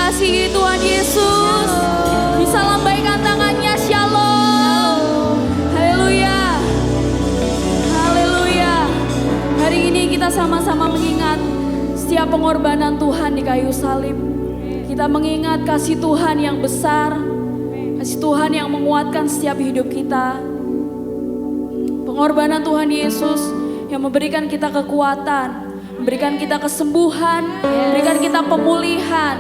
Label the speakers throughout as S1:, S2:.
S1: mengasihi Tuhan Yesus. Bisa lambaikan tangannya, shalom. Haleluya. Haleluya. Hari ini kita sama-sama mengingat setiap pengorbanan Tuhan di kayu salib. Kita mengingat kasih Tuhan yang besar, kasih Tuhan yang menguatkan setiap hidup kita. Pengorbanan Tuhan Yesus yang memberikan kita kekuatan, memberikan kita kesembuhan, memberikan kita pemulihan.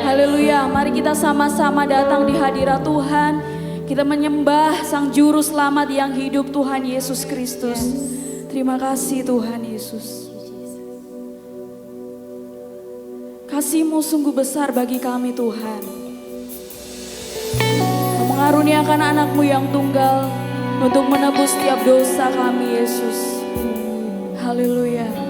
S1: Haleluya. Mari kita sama-sama datang di hadirat Tuhan. Kita menyembah Sang Juru Selamat yang hidup, Tuhan Yesus Kristus. Terima kasih Tuhan Yesus. Kasih-Mu sungguh besar bagi kami Tuhan. Kau mengaruniakan anak-Mu yang tunggal untuk menebus setiap dosa kami Yesus. Haleluya.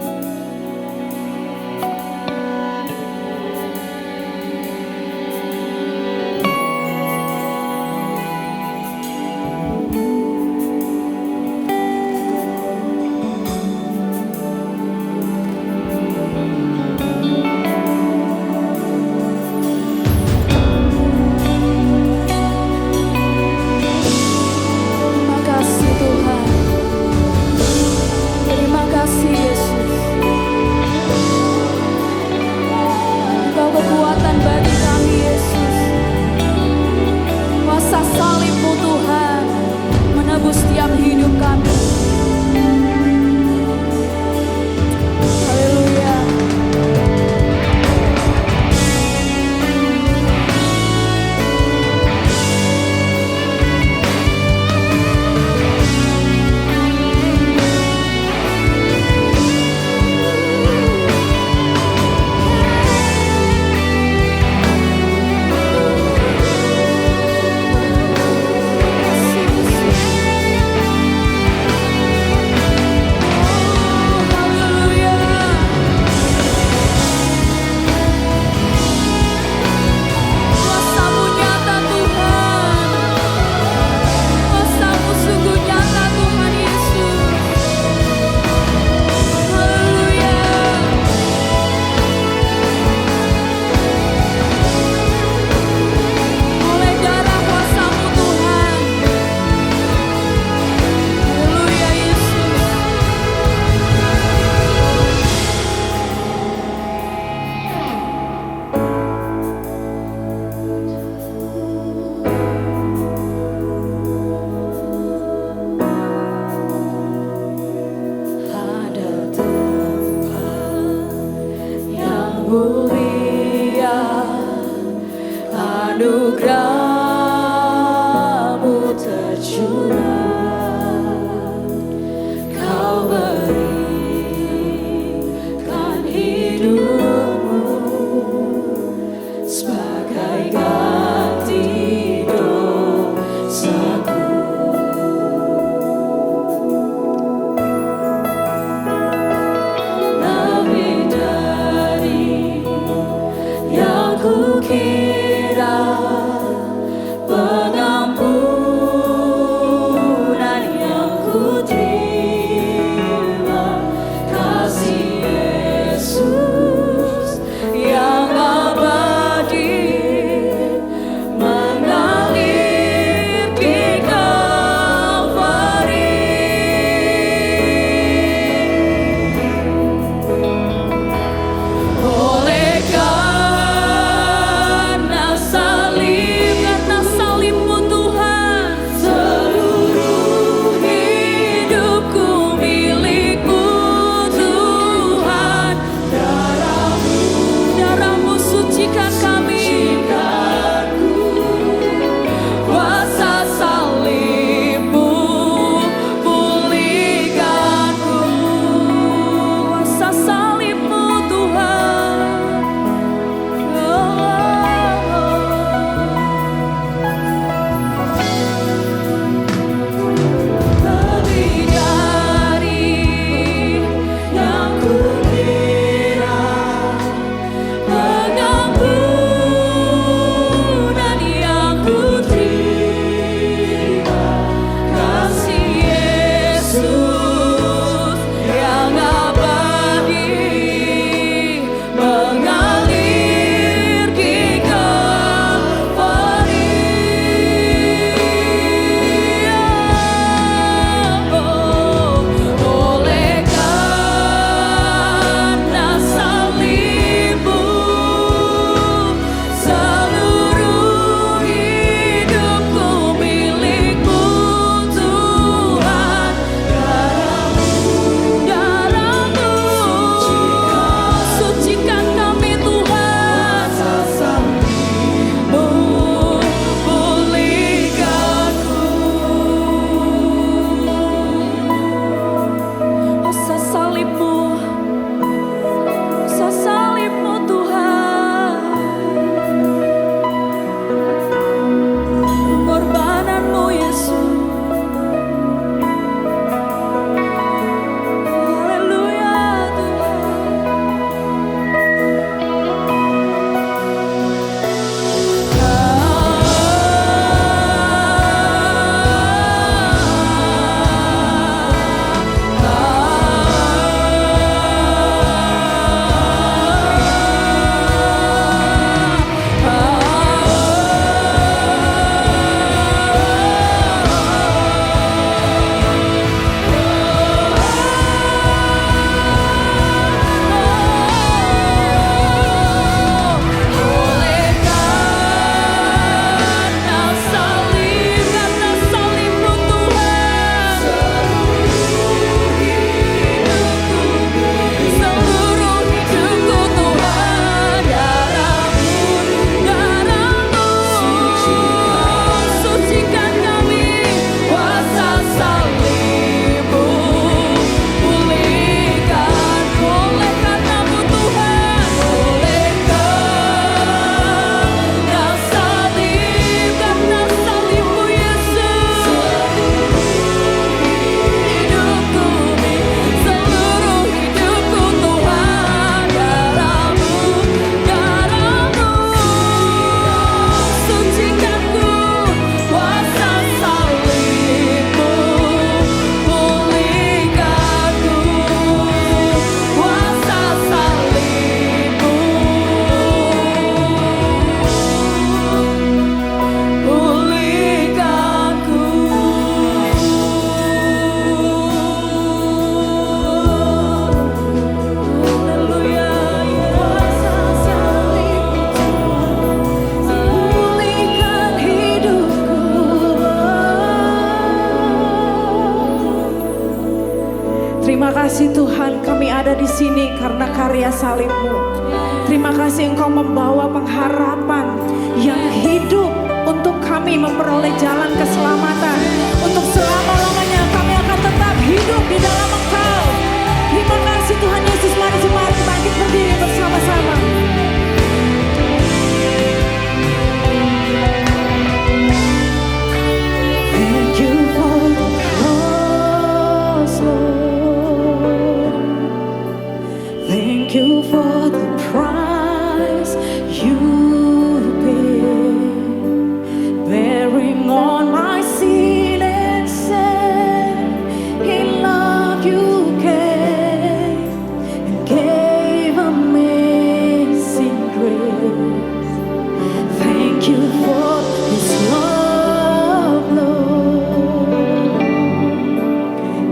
S2: Terima kasih Tuhan, kami ada di sini karena karya salib-Mu. Terima kasih Engkau membawa pengharapan yang hidup untuk kami memperoleh jalan keselamatan. Untuk selama-lamanya kami akan tetap hidup di dalam Engkau. Terima kasih Tuhan Yesus, mari jemaat bangkit berdiri bersama-sama. Thank you for the cross, Lord. Thank you for the price you paid, bearing on my sin and sin. In love you came and gave amazing grace. Thank you for this love, Lord.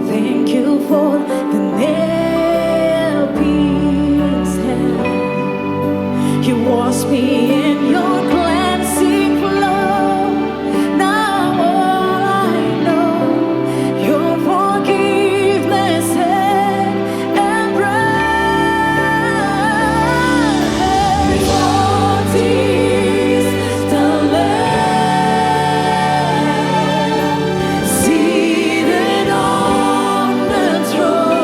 S2: Thank you for the nail-pierced hands. You washed me in your cleansing flow. Now all I know, your forgiveness and embrace. What is the Lamb seated on the throne?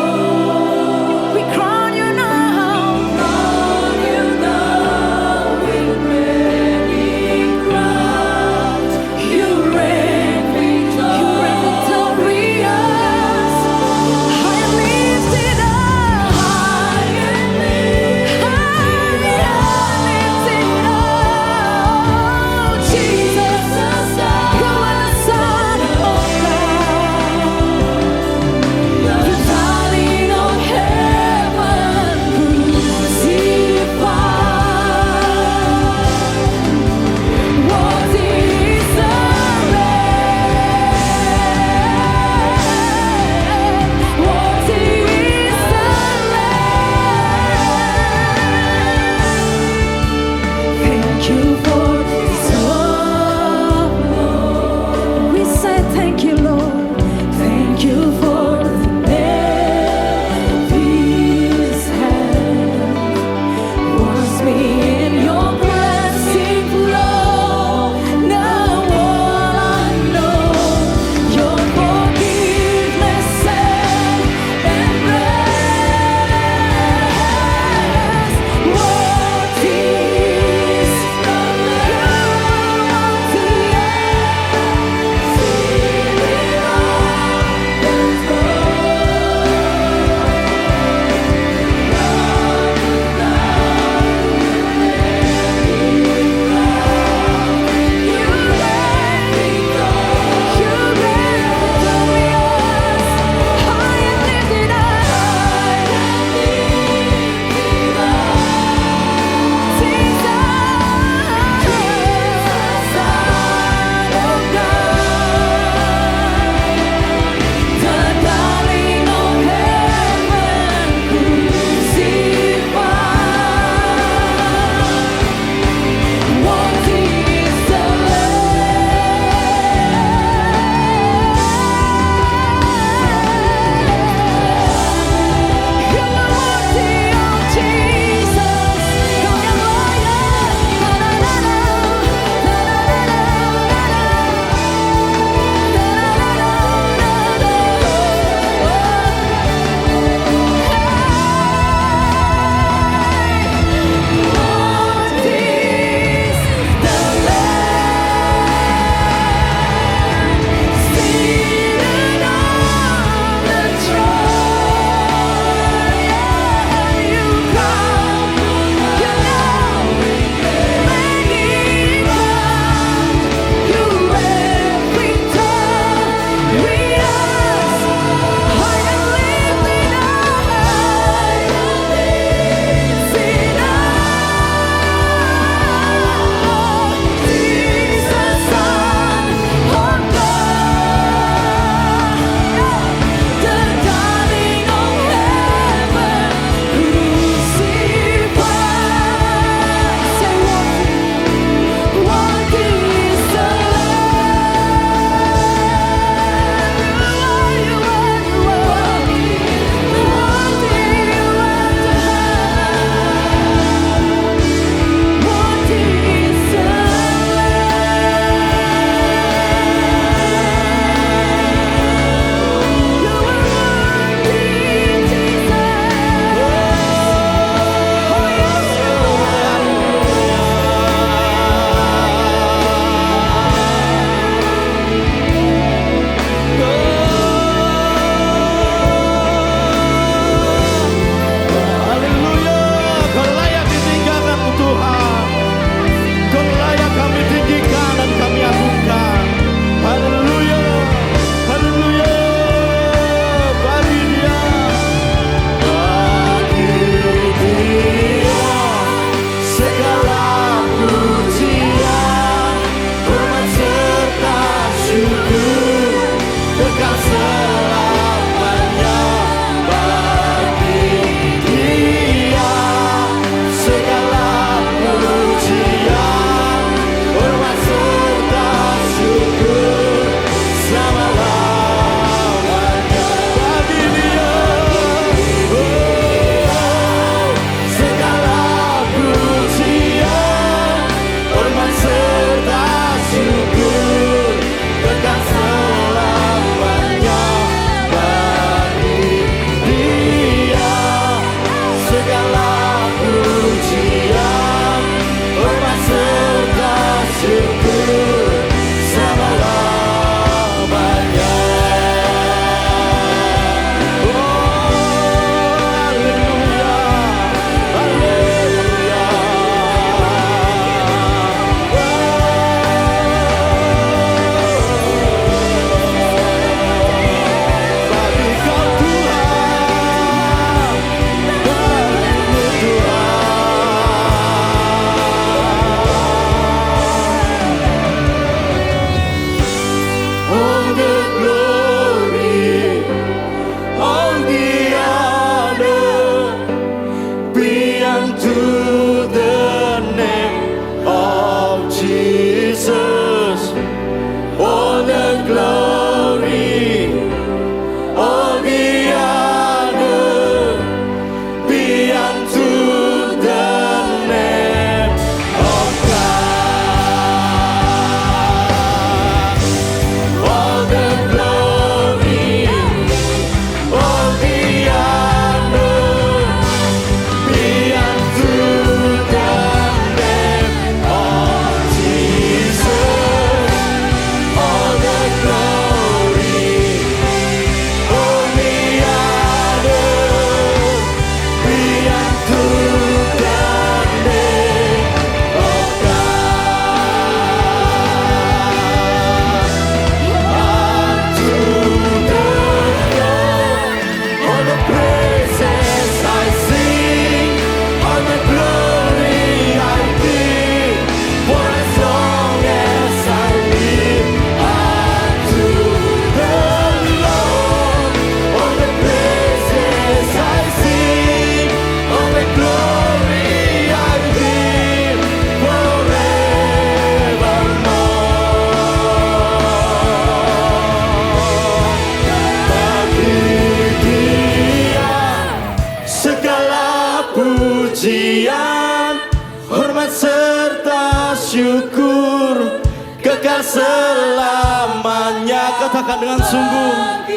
S3: syukur kekal selamanya. Katakan dengan sungguh,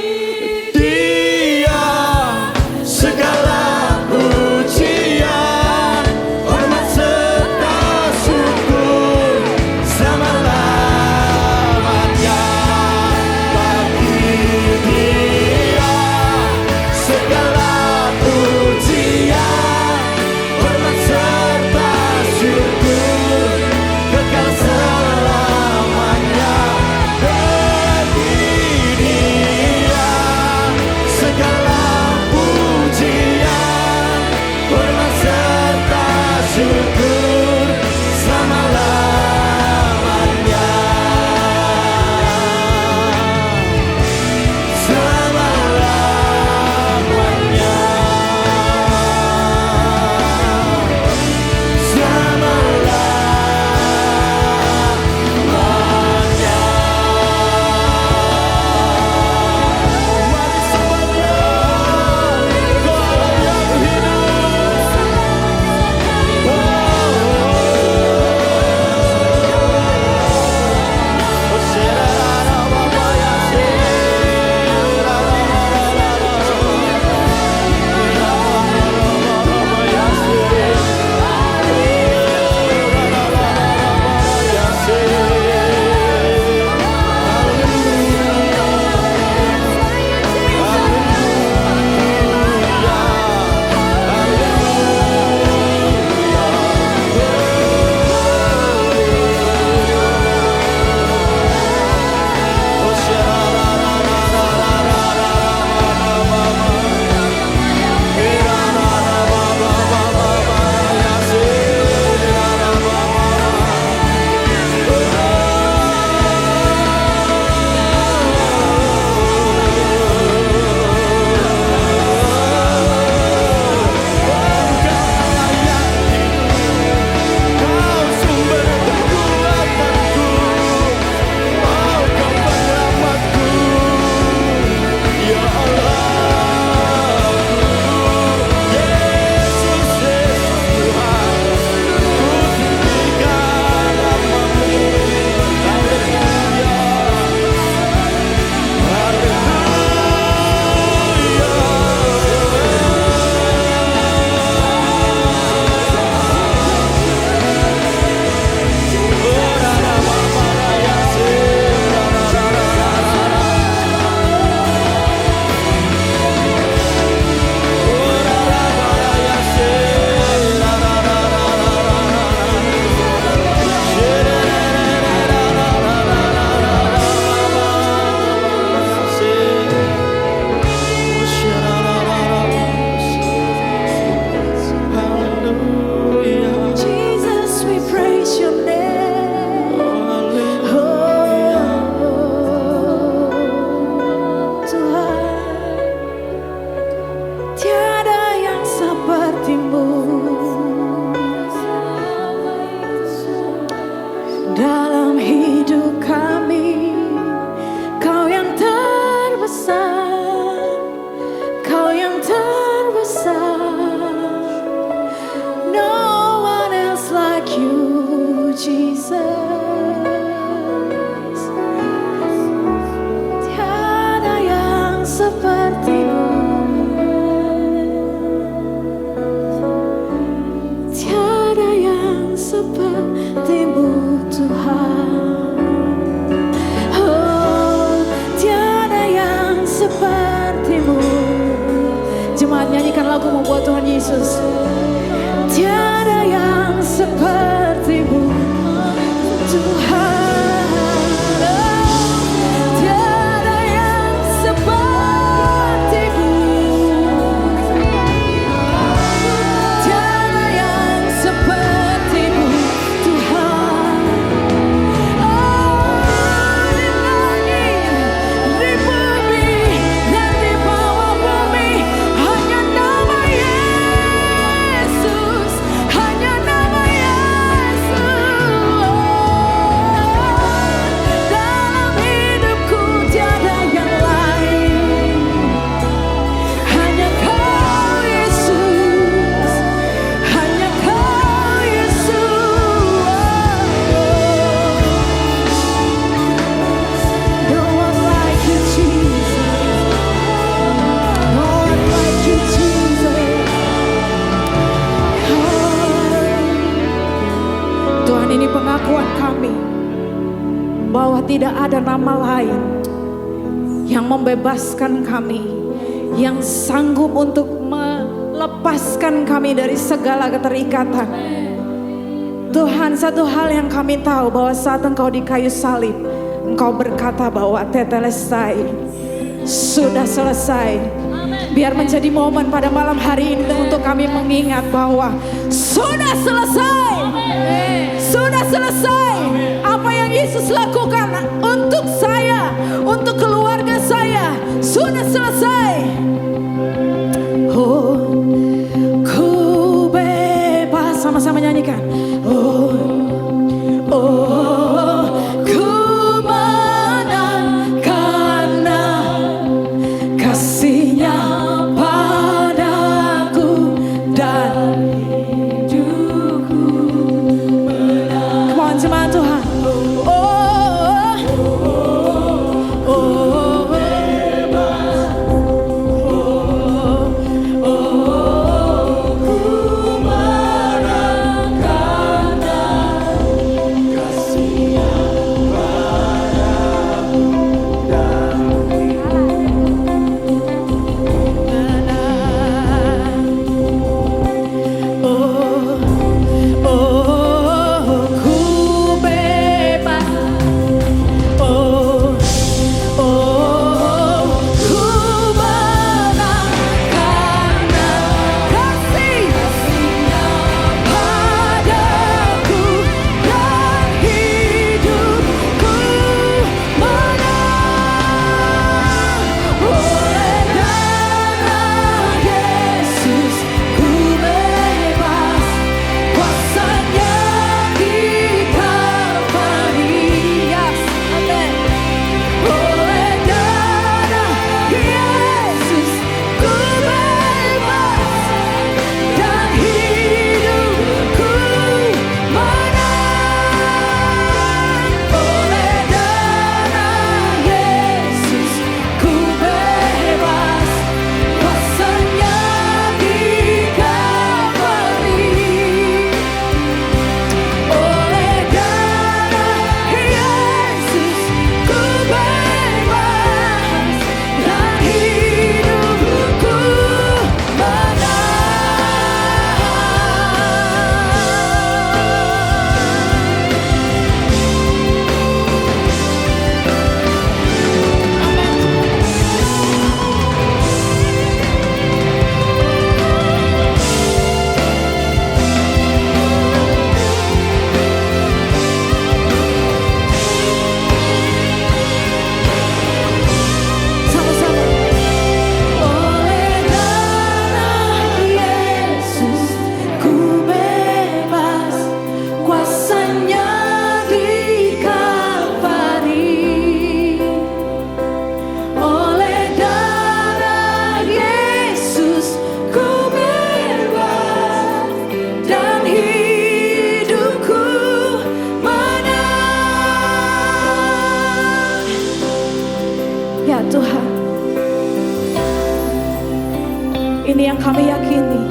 S3: Dia segala pujian, hormat serta syukur selama-lamanya. Bagi Dia segala pujian, hormat serta syukur kekal selamanya. Bagi Dia segala pujian, hormat serta syukur selama-lamanya. Selama-lamanya. Mari semuanya, Kau Allah yang hidup. Kau sumber kekuatanku, Kau penyelamatku, ya Allah. Yesus, Yesus Tuhan, ku tinggikan nama-Mu. Haleluya,
S2: Jesus, we praise your name. Oh, Tuhan, tiada yang seperti-Mu dalam hidup kami. Kau yang terbesar, Kau yang terbesar. No one else like you, Jesus. Tiada yang seperti-Mu, tiada yang seperti-Mu, Tuhan. Oh, tiada yang seperti-Mu. Jemaat, nyanyikan lagu membuat Tuhan Yesus. Tiada yang seperti-Mu, Tuhan. Tiada yang seperti-Mu, tiada yang seperti-Mu, Tuhan. Oh, di langit, di bumi, dan di bawah bumi, hanya nama Yesus, hanya nama Yesus. tidak ada nama lain yang membebaskan kami, yang sanggup untuk melepaskan kami dari segala keterikatan. Tuhan, satu hal yang kami tahu bahwa saat Engkau di kayu salib, Engkau berkata bahwa tetelestai, sudah selesai. Biar menjadi momen pada malam hari ini untuk kami mengingat bahwa sudah selesai. Sudah selesai. Apa yang Yesus lakukan untuk saya, untuk keluarga saya, sudah selesai. Oh, ku bebas. Sama-sama nyanyikan. Oh, oh, ku menang karena kasih-Nya padaku dan hidupku. Come on, jemaat Tuhan. Oh, oh, oh, bebas. Oh, oh, ku menang karena kasih-Nya padaku dan Tuhan, ini yang kami yakini,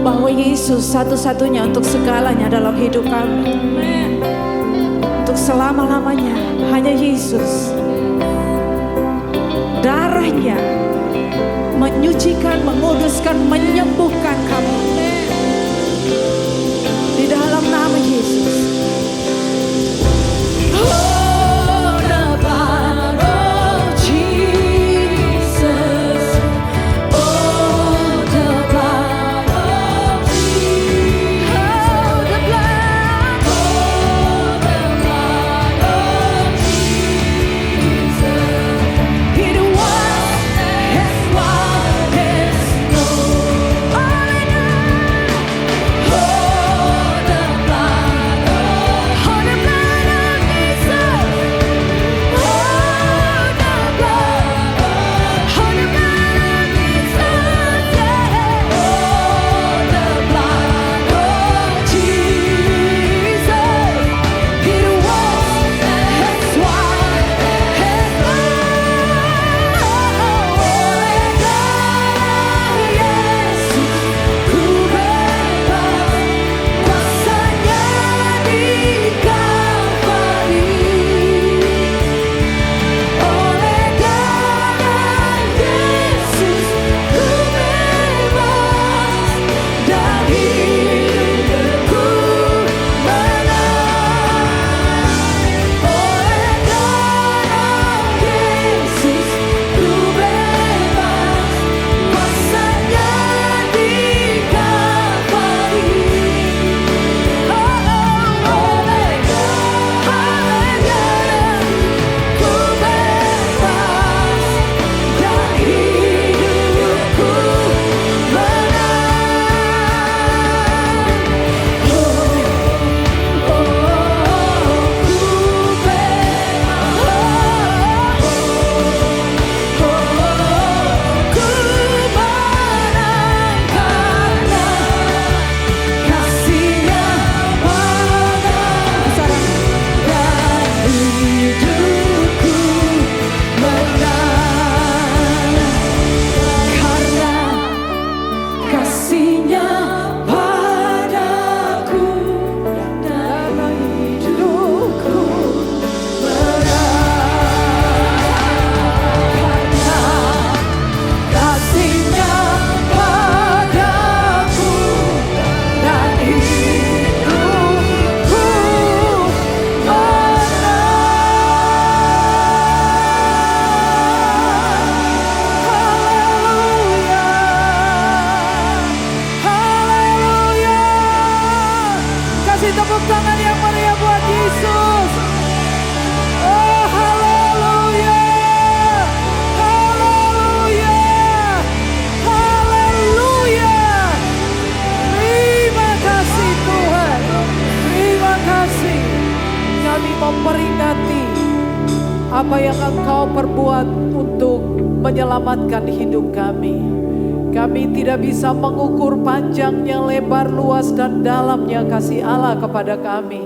S2: bahwa Yesus satu-satunya untuk segalanya dalam hidup kami. Untuk selama-lamanya hanya Yesus. Darahnya menyucikan, menguduskan, menyembuhkan kami. Di dalam nama Yesus.
S3: Oh
S4: apa yang Engkau perbuat untuk menyelamatkan hidup kami. Kami tidak bisa mengukur panjangnya, lebar, luas, dan dalamnya kasih Allah kepada kami.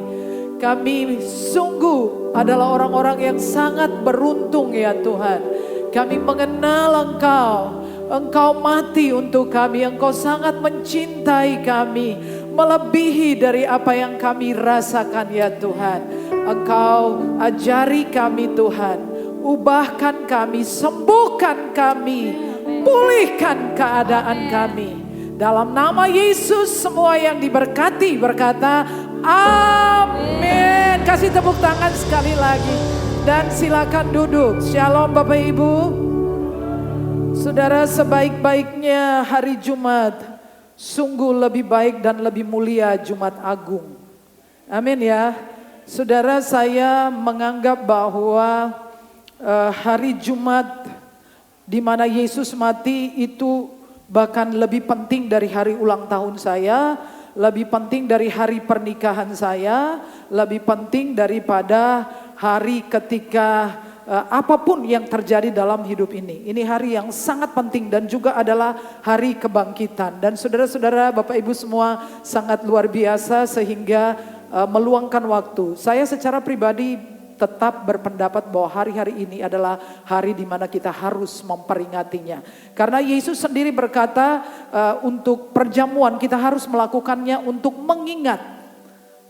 S4: Kami sungguh adalah orang-orang yang sangat beruntung ya Tuhan. Kami mengenal Engkau. Engkau mati untuk kami. Engkau sangat mencintai kami. Melebihi dari apa yang kami rasakan ya Tuhan. Engkau ajari kami Tuhan. Ubahkan kami, sembuhkan kami. Pulihkan keadaan kami. Dalam nama Yesus semua yang diberkati berkata amin. Kasih tepuk tangan sekali lagi. Dan silakan duduk. Shalom Bapak Ibu. Saudara, sebaik-baiknya hari Jumat, sungguh lebih baik dan lebih mulia Jumat Agung. Amin ya. Saudara, saya menganggap bahwa hari Jumat di mana Yesus mati itu bahkan lebih penting dari hari ulang tahun saya, lebih penting dari hari pernikahan saya, lebih penting daripada hari ketika apapun yang terjadi dalam hidup ini. Ini hari yang sangat penting dan juga adalah hari kebangkitan. Dan saudara-saudara, Bapak Ibu semua sangat luar biasa sehingga meluangkan waktu. Saya secara pribadi tetap berpendapat bahwa hari-hari ini adalah hari di mana kita harus memperingatinya. Karena Yesus sendiri berkata untuk perjamuan kita harus melakukannya untuk mengingat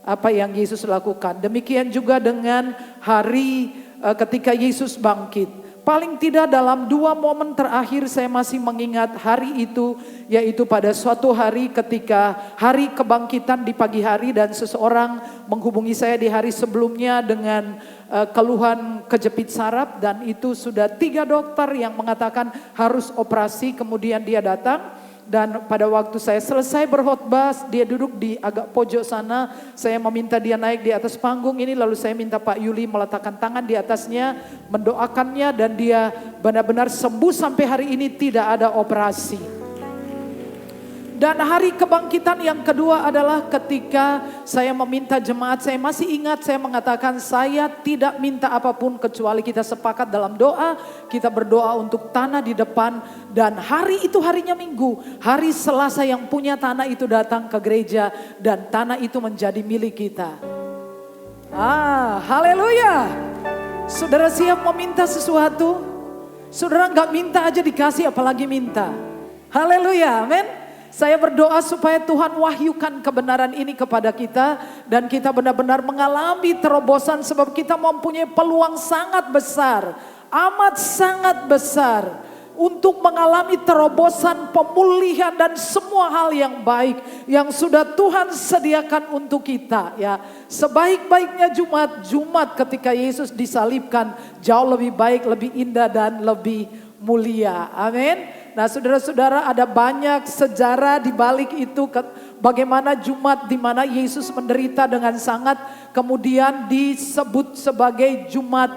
S4: apa yang Yesus lakukan. Demikian juga dengan hari ketika Yesus bangkit. Paling tidak dalam 2 momen terakhir saya masih mengingat hari itu, yaitu pada suatu hari ketika hari kebangkitan di pagi hari dan seseorang menghubungi saya di hari sebelumnya dengan keluhan kejepit saraf, dan itu sudah 3 dokter yang mengatakan harus operasi. Kemudian dia datang. Dan pada waktu saya selesai berkhotbah, dia duduk di agak pojok sana. Saya meminta dia naik di atas panggung ini, lalu saya minta Pak Yuli meletakkan tangan di atasnya, mendoakannya, dan dia benar-benar sembuh sampai hari ini tidak ada operasi. Dan hari kebangkitan yang kedua adalah ketika saya meminta jemaat, saya masih ingat saya mengatakan saya tidak minta apapun kecuali kita sepakat dalam doa, kita berdoa untuk tanah di depan, dan hari itu harinya Minggu, hari Selasa yang punya tanah itu datang ke gereja dan tanah itu menjadi milik kita. Haleluya. Saudara siap meminta sesuatu? Saudara nggak minta aja dikasih, apalagi minta. Haleluya, amin. Saya berdoa supaya Tuhan wahyukan kebenaran ini kepada kita dan kita benar-benar mengalami terobosan, sebab kita mempunyai peluang sangat besar, amat sangat besar untuk mengalami terobosan, pemulihan dan semua hal yang baik yang sudah Tuhan sediakan untuk kita ya. Sebaik-baiknya Jumat ketika Yesus disalibkan jauh lebih baik, lebih indah dan lebih mulia. Amin. Nah saudara-saudara, ada banyak sejarah di balik itu, bagaimana Jumat di mana Yesus menderita dengan sangat kemudian disebut sebagai Jumat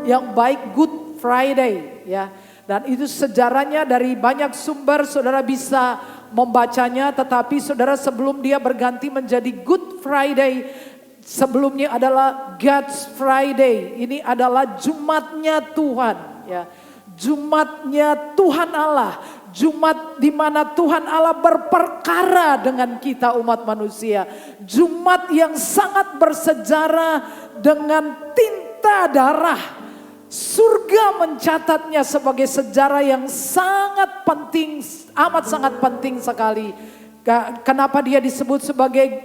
S4: yang baik, Good Friday ya. Dan itu sejarahnya dari banyak sumber, saudara bisa membacanya, tetapi saudara sebelum dia berganti menjadi Good Friday, sebelumnya adalah God's Friday. Ini adalah Jumatnya Tuhan ya. Jumatnya Tuhan Allah, Jumat di mana Tuhan Allah berperkara dengan kita umat manusia. Jumat yang sangat bersejarah dengan tinta darah. Surga mencatatnya sebagai sejarah yang sangat penting, amat sangat penting sekali. Kenapa dia disebut sebagai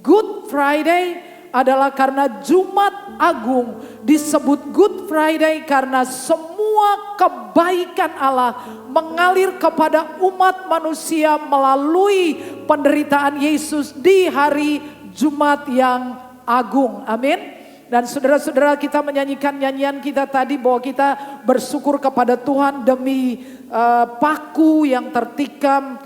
S4: Good Friday? Adalah karena Jumat Agung disebut Good Friday karena semua kebaikan Allah mengalir kepada umat manusia melalui penderitaan Yesus di hari Jumat yang agung. Amin. Dan saudara-saudara, kita menyanyikan nyanyian kita tadi bahwa kita bersyukur kepada Tuhan demi paku yang tertikam,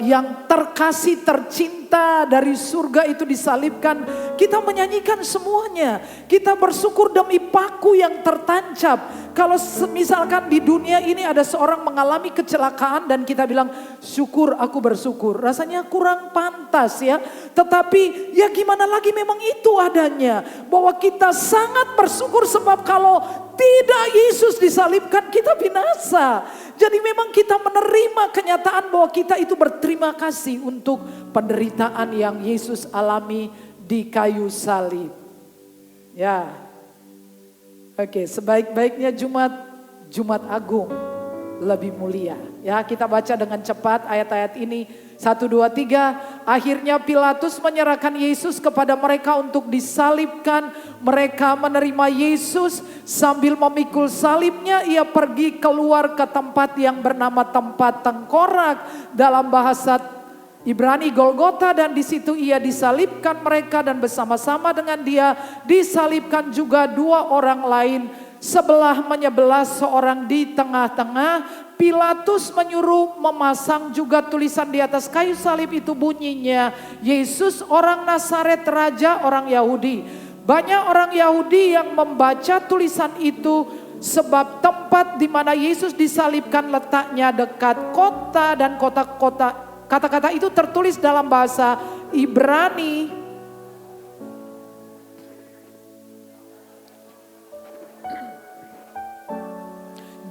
S4: yang terkasih, tercinta kita dari surga itu disalibkan, kita menyanyikan semuanya. Kita bersyukur demi paku yang tertancap. Kalau misalkan di dunia ini ada seorang mengalami kecelakaan dan kita bilang syukur, aku bersyukur, rasanya kurang pantas ya. Tetapi ya gimana lagi, memang itu adanya. Bahwa kita sangat bersyukur sebab kalau tidak Yesus disalibkan kita binasa. Jadi memang kita menerima kenyataan bahwa kita itu berterima kasih untuk penderitaan yang Yesus alami di kayu salib. Ya. Oke, sebaik-baiknya Jumat Agung lebih mulia. Ya, kita baca dengan cepat ayat-ayat ini. 1, 2, 3. Akhirnya Pilatus menyerahkan Yesus kepada mereka untuk disalibkan. Mereka menerima Yesus sambil memikul salibnya. Ia pergi keluar ke tempat yang bernama tempat tengkorak, dalam bahasa Ibrani Golgota, dan di situ ia disalibkan mereka dan bersama-sama dengan dia disalibkan juga 2 orang lain sebelah menyebelah, seorang di tengah-tengah. Pilatus menyuruh memasang juga tulisan di atas kayu salib itu, bunyinya Yesus orang Nazaret, raja orang Yahudi. Banyak orang Yahudi yang membaca tulisan itu sebab tempat di mana Yesus disalibkan letaknya dekat kota, dan kata-kata itu tertulis dalam bahasa Ibrani.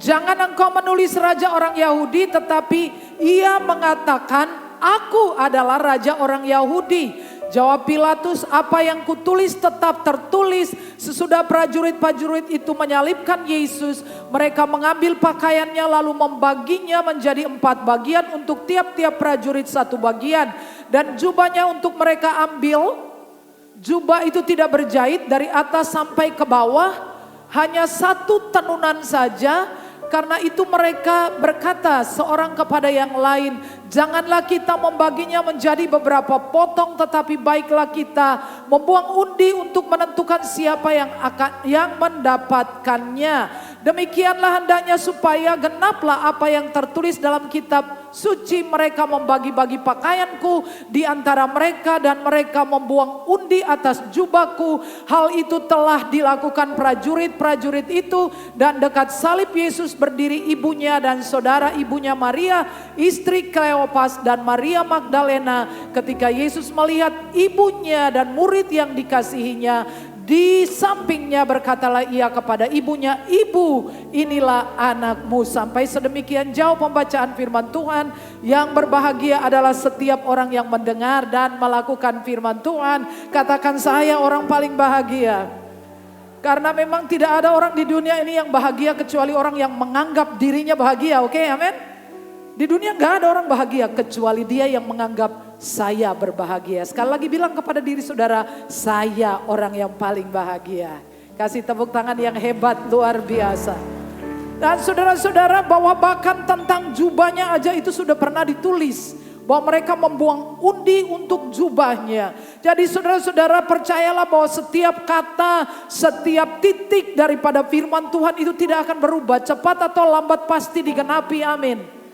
S4: Jangan engkau menulis raja orang Yahudi, tetapi ia mengatakan aku adalah raja orang Yahudi. Jawab Pilatus, apa yang kutulis tetap tertulis. Sesudah prajurit-prajurit itu menyalibkan Yesus, mereka mengambil pakaiannya lalu membaginya menjadi 4 bagian, untuk tiap-tiap prajurit 1 bagian. Dan jubahnya untuk mereka ambil. Jubah itu tidak berjahit dari atas sampai ke bawah, hanya 1 tenunan saja. Karena itu mereka berkata seorang kepada yang lain, janganlah kita membaginya menjadi beberapa potong, tetapi baiklah kita membuang undi untuk menentukan siapa yang mendapatkannya. Demikianlah hendaknya supaya genaplah apa yang tertulis dalam kitab suci, mereka membagi-bagi pakaianku di antara mereka dan mereka membuang undi atas jubahku. Hal itu telah dilakukan prajurit-prajurit itu, dan dekat salib Yesus berdiri ibunya dan saudara ibunya Maria, istri Kleopas, dan Maria Magdalena. Ketika Yesus melihat ibunya dan murid yang dikasihinya di sampingnya, berkatalah ia kepada ibunya, "Ibu, inilah anakmu." Sampai sedemikian jauh pembacaan firman Tuhan. Yang berbahagia adalah setiap orang yang mendengar dan melakukan firman Tuhan. Katakan, saya orang paling bahagia. Karena memang tidak ada orang di dunia ini yang bahagia kecuali orang yang menganggap dirinya bahagia. Oke, amin. Di dunia gak ada orang bahagia kecuali dia yang menganggap saya berbahagia. Sekali lagi bilang kepada diri saudara, saya orang yang paling bahagia. Kasih tepuk tangan yang hebat, luar biasa. Dan saudara-saudara, bahwa bahkan tentang jubahnya aja itu sudah pernah ditulis. Bahwa mereka membuang undi untuk jubahnya. Jadi saudara-saudara, percayalah bahwa setiap kata, setiap titik daripada firman Tuhan itu tidak akan berubah. Cepat atau lambat pasti digenapi, amin.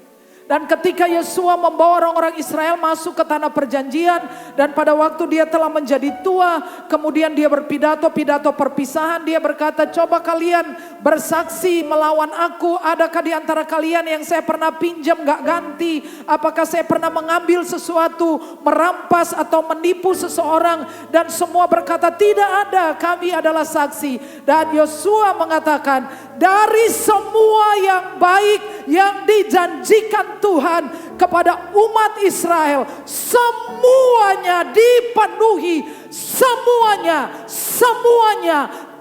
S4: Dan ketika Yosua membawa orang-orang Israel masuk ke tanah perjanjian, dan pada waktu dia telah menjadi tua, kemudian dia berpidato perpisahan. Dia berkata, coba kalian bersaksi melawan aku. Adakah di antara kalian yang saya pernah pinjam gak ganti? Apakah saya pernah mengambil sesuatu, merampas atau menipu seseorang? Dan semua berkata, tidak ada, kami adalah saksi. Dan Yosua mengatakan, dari semua yang baik yang dijanjikan Tuhan kepada umat Israel, semuanya dipenuhi, semuanya,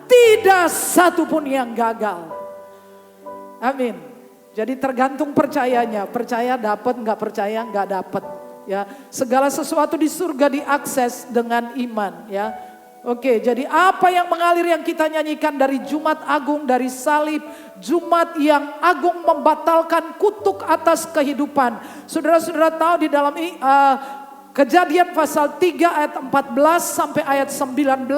S4: tidak satu pun yang gagal. Amin. Jadi tergantung percayanya, percaya dapat, nggak percaya nggak dapat. Ya, segala sesuatu di surga diakses dengan iman. Ya. Oke, jadi apa yang mengalir yang kita nyanyikan dari Jumat Agung, dari salib, Jumat yang agung membatalkan kutuk atas kehidupan. Saudara-saudara tahu di dalam Kejadian pasal 3 ayat 14 sampai ayat 19,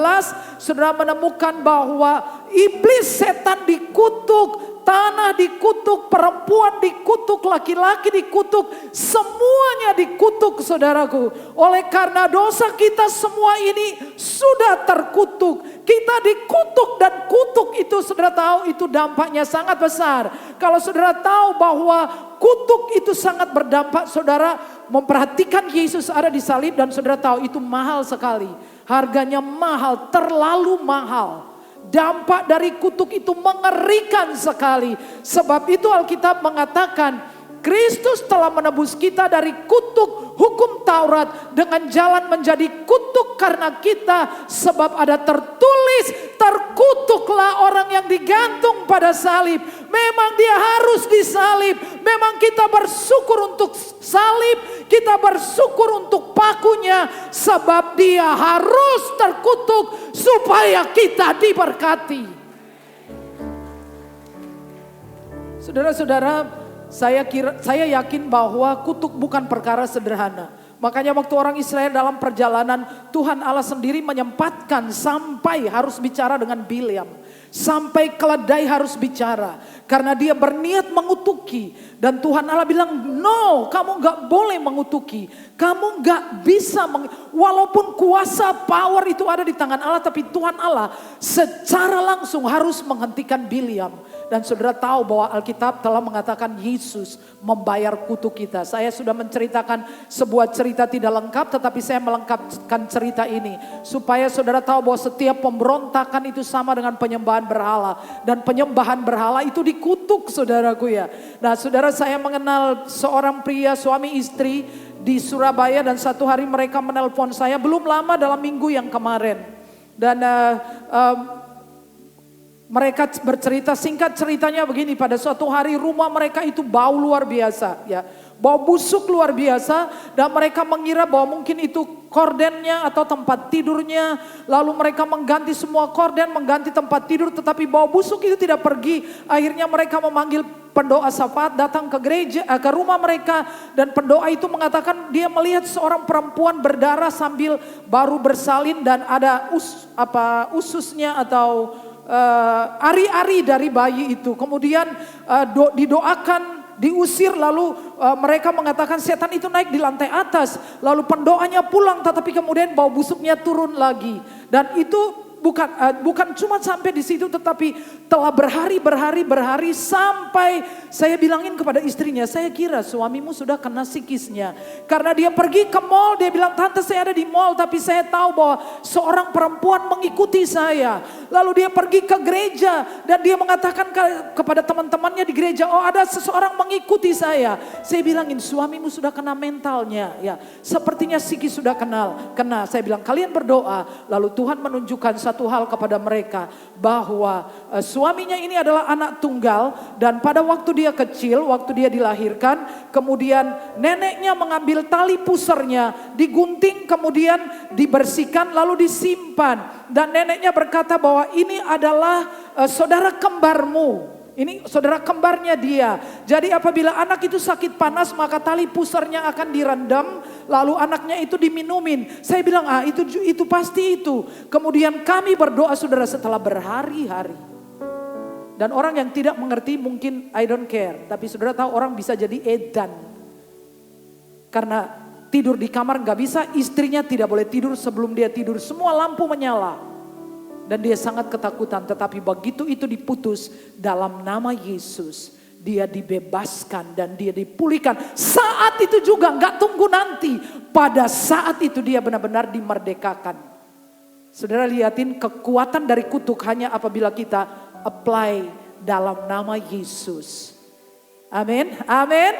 S4: saudara menemukan bahwa iblis, setan dikutuk, tanah dikutuk, perempuan dikutuk, laki-laki dikutuk, semuanya semuanya dikutuk saudaraku. Oleh karena dosa kita semua ini sudah terkutuk. Kita dikutuk dan kutuk itu saudara tahu itu dampaknya sangat besar. Kalau saudara tahu bahwa kutuk itu sangat berdampak, saudara memperhatikan Yesus ada di salib dan saudara tahu itu mahal sekali. Harganya mahal, terlalu mahal. Dampak dari kutuk itu mengerikan sekali. Sebab itu Alkitab mengatakan Kristus telah menebus kita dari kutuk hukum Taurat dengan jalan menjadi kutuk karena kita. Sebab ada tertulis, terkutuklah orang yang digantung pada salib. Memang dia harus disalib. Memang kita bersyukur untuk salib. Kita bersyukur untuk pakunya. Sebab dia harus terkutuk supaya kita diberkati. Saudara-saudara, saya yakin bahwa kutuk bukan perkara sederhana. Makanya waktu orang Israel dalam perjalanan, Tuhan Allah sendiri menyempatkan sampai harus bicara dengan Bileam. Sampai keledai harus bicara. Karena dia berniat mengutuki. Dan Tuhan Allah bilang, no, kamu gak boleh mengutuki. Kamu gak bisa, walaupun kuasa power itu ada di tangan Allah. Tapi Tuhan Allah secara langsung harus menghentikan Bileam. Dan saudara tahu bahwa Alkitab telah mengatakan Yesus membayar kutuk kita. Saya sudah menceritakan sebuah cerita tidak lengkap, tetapi saya melengkapkan cerita ini. Supaya saudara tahu bahwa setiap pemberontakan itu sama dengan penyembahan berhala. Dan penyembahan berhala itu dikutuk saudaraku ya. Nah saudara, saya mengenal seorang pria suami istri di Surabaya. Dan satu hari mereka menelpon saya belum lama dalam minggu yang kemarin. Dan mereka bercerita, singkat ceritanya begini, pada suatu hari rumah mereka itu bau luar biasa ya. Bau busuk luar biasa dan mereka mengira bahwa mungkin itu kordennya atau tempat tidurnya. Lalu mereka mengganti semua korden, mengganti tempat tidur, tetapi bau busuk itu tidak pergi. Akhirnya mereka memanggil pendoa syafaat datang ke gereja, ke rumah mereka, dan pendoa itu mengatakan dia melihat seorang perempuan berdarah sambil baru bersalin dan ada ususnya atau ari-ari dari bayi itu. Kemudian didoakan, diusir, lalu mereka mengatakan setan itu naik di lantai atas. Lalu pendoanya pulang, tetapi kemudian bau busuknya turun lagi. Dan itu bukan cuma sampai di situ, tetapi telah berhari sampai saya bilangin kepada istrinya, saya kira suamimu sudah kena psikisnya. Karena dia pergi ke mall, dia bilang, tante saya ada di mall, tapi saya tahu bahwa seorang perempuan mengikuti saya. Lalu dia pergi ke gereja dan dia mengatakan kepada teman-temannya di gereja, oh ada seseorang mengikuti saya. Saya bilangin, suamimu sudah kena mentalnya ya. Sepertinya psikis sudah kena. Saya bilang, kalian berdoa. Lalu Tuhan menunjukkan satu hal kepada mereka, bahwa suaminya ini adalah anak tunggal dan pada waktu dia kecil, waktu dia dilahirkan, kemudian neneknya mengambil tali pusernya, digunting, kemudian dibersihkan lalu disimpan, dan neneknya berkata bahwa ini adalah saudara kembarmu. Ini saudara kembarnya dia. Jadi apabila anak itu sakit panas, maka tali pusarnya akan direndam, lalu anaknya itu diminumin. Saya bilang, itu pasti itu. Kemudian kami berdoa saudara setelah berhari-hari. Dan orang yang tidak mengerti mungkin I don't care. Tapi saudara tahu orang bisa jadi edan. Karena tidur di kamar gak bisa, istrinya tidak boleh tidur sebelum dia tidur. Semua lampu menyala. Dan dia sangat ketakutan, tetapi begitu itu diputus dalam nama Yesus, dia dibebaskan dan dia dipulihkan. Saat itu juga, gak tunggu nanti, pada saat itu dia benar-benar dimerdekakan. Saudara lihatin kekuatan dari kutuk hanya apabila kita apply dalam nama Yesus. Amin, amin.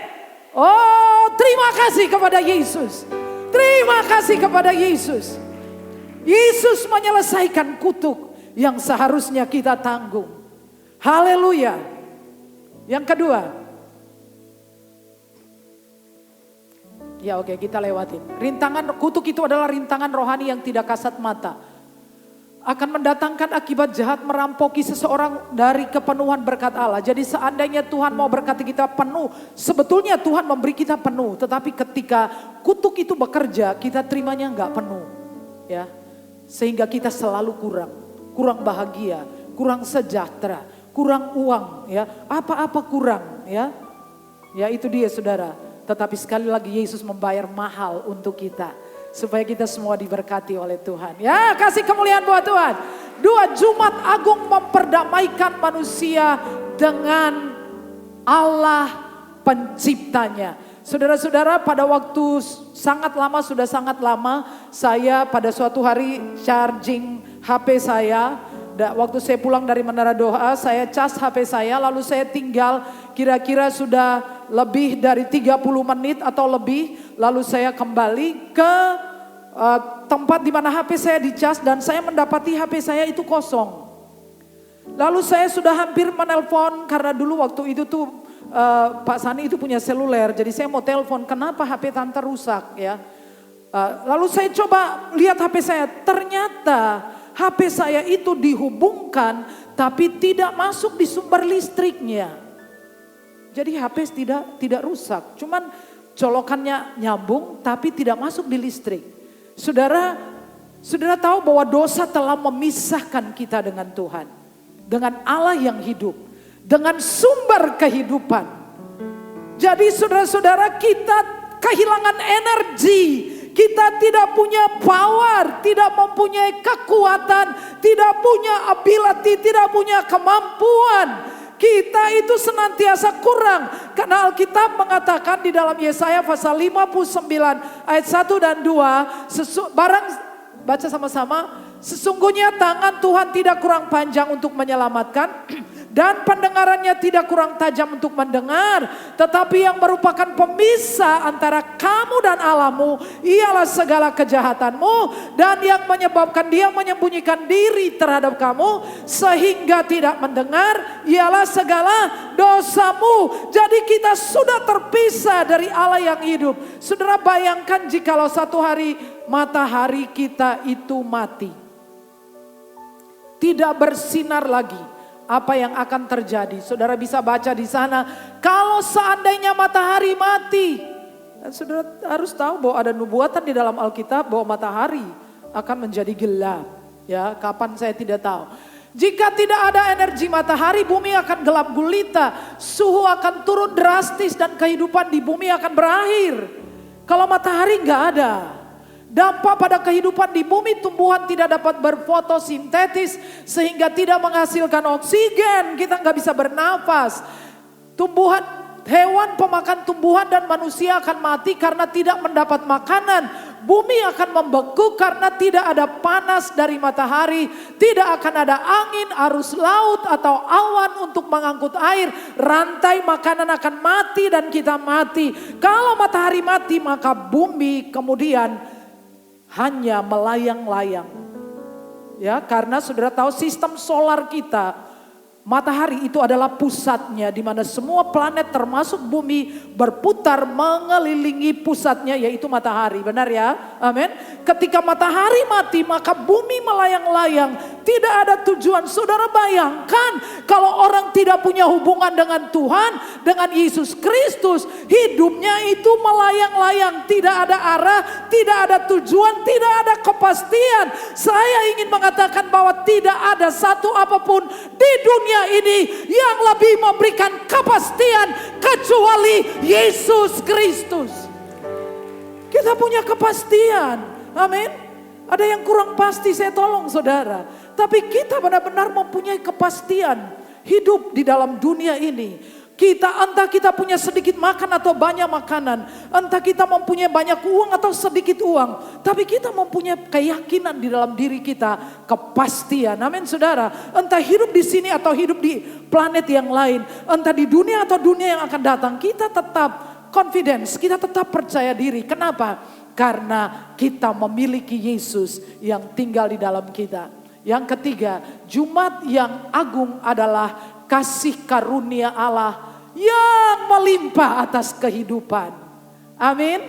S4: Oh, terima kasih kepada Yesus. Terima kasih kepada Yesus. Yesus menyelesaikan kutuk yang seharusnya kita tanggung. Haleluya. Yang kedua. Ya oke, kita lewatin. Rintangan kutuk itu adalah rintangan rohani yang tidak kasat mata. Akan mendatangkan akibat jahat merampoki seseorang dari kepenuhan berkat Allah. Jadi seandainya Tuhan mau berkati kita penuh, sebetulnya Tuhan memberi kita penuh. Tetapi ketika kutuk itu bekerja, kita terimanya enggak penuh. Ya. Sehingga kita selalu kurang bahagia, kurang sejahtera, kurang uang, ya, apa-apa kurang, ya. Ya itu dia saudara. Tetapi sekali lagi Yesus membayar mahal untuk kita. Supaya kita semua diberkati oleh Tuhan. Ya, kasih kemuliaan buat Tuhan. 2, Jumat Agung memperdamaikan manusia dengan Allah penciptanya. Saudara-saudara, pada waktu sudah sangat lama, saya pada suatu hari charging HP saya. Waktu saya pulang dari Menara Doa, saya cas HP saya, lalu saya tinggal kira-kira sudah lebih dari 30 menit atau lebih. Lalu saya kembali ke tempat di mana HP saya dicas dan saya mendapati HP saya itu kosong. Lalu saya sudah hampir menelpon karena dulu waktu itu tuh Pak Sani itu punya seluler, jadi saya mau telepon kenapa HP tante rusak ya. Lalu saya coba lihat HP saya, ternyata HP saya itu dihubungkan tapi tidak masuk di sumber listriknya. Jadi HP tidak rusak, cuman colokannya nyambung tapi tidak masuk di listrik. Saudara tahu bahwa dosa telah memisahkan kita dengan Tuhan, dengan Allah yang hidup, dengan sumber kehidupan. Jadi saudara-saudara, kita kehilangan energi, kita tidak punya power, tidak mempunyai kekuatan, tidak punya ability, tidak punya kemampuan. Kita itu senantiasa kurang. Karena Alkitab mengatakan di dalam Yesaya pasal 59 ayat 1 dan 2. Baca sama-sama. Sesungguhnya tangan Tuhan tidak kurang panjang untuk menyelamatkan. Dan pendengarannya tidak kurang tajam untuk mendengar. Tetapi yang merupakan pemisah antara kamu dan Allahmu ialah segala kejahatanmu. Dan yang menyebabkan dia menyembunyikan diri terhadap kamu sehingga tidak mendengar ialah segala dosamu. Jadi kita sudah terpisah dari Allah yang hidup. Saudara, bayangkan jikalau satu hari matahari kita itu mati. Tidak bersinar lagi. Apa yang akan terjadi? Saudara bisa baca di sana. Kalau seandainya matahari mati. Dan saudara harus tahu bahwa ada nubuatan di dalam Alkitab bahwa matahari akan menjadi gelap. Ya, kapan saya tidak tahu. Jika tidak ada energi matahari, bumi akan gelap gulita. Suhu akan turun drastis dan kehidupan di bumi akan berakhir. Kalau matahari nggak ada. Dampak pada kehidupan di bumi, tumbuhan tidak dapat berfotosintetis sehingga tidak menghasilkan oksigen, kita nggak bisa bernafas. Tumbuhan, hewan pemakan tumbuhan dan manusia akan mati karena tidak mendapat makanan. Bumi akan membeku karena tidak ada panas dari matahari, tidak akan ada angin, arus laut atau awan untuk mengangkut air. Rantai makanan akan mati dan kita mati. Kalau matahari mati maka bumi kemudian hanya melayang-layang. Ya, karena saudara tahu sistem solar kita, matahari itu adalah pusatnya di mana semua planet termasuk bumi berputar mengelilingi pusatnya yaitu matahari. Benar ya? Amin. Ketika matahari mati maka bumi melayang-layang. Tidak ada tujuan. Saudara bayangkan kalau orang tidak punya hubungan dengan Tuhan, dengan Yesus Kristus, hidupnya itu melayang-layang, tidak ada arah, tidak ada tujuan, tidak ada kepastian. Saya ingin mengatakan bahwa tidak ada satu apapun di dunia ini yang lebih memberikan kepastian kecuali Yesus Kristus. Kita punya kepastian. Amin. Ada yang kurang pasti, saya tolong saudara. Tapi kita benar-benar mempunyai kepastian hidup di dalam dunia ini. Entah kita punya sedikit makan atau banyak makanan. Entah kita mempunyai banyak uang atau sedikit uang. Tapi kita mempunyai keyakinan di dalam diri kita. Kepastian. Amin saudara. Entah hidup di sini atau hidup di planet yang lain. Entah di dunia atau dunia yang akan datang. Kita tetap confidence. Kita tetap percaya diri. Kenapa? Karena kita memiliki Yesus yang tinggal di dalam kita. Yang ketiga, Jumat yang agung adalah kasih karunia Allah yang melimpah atas kehidupan. Amin.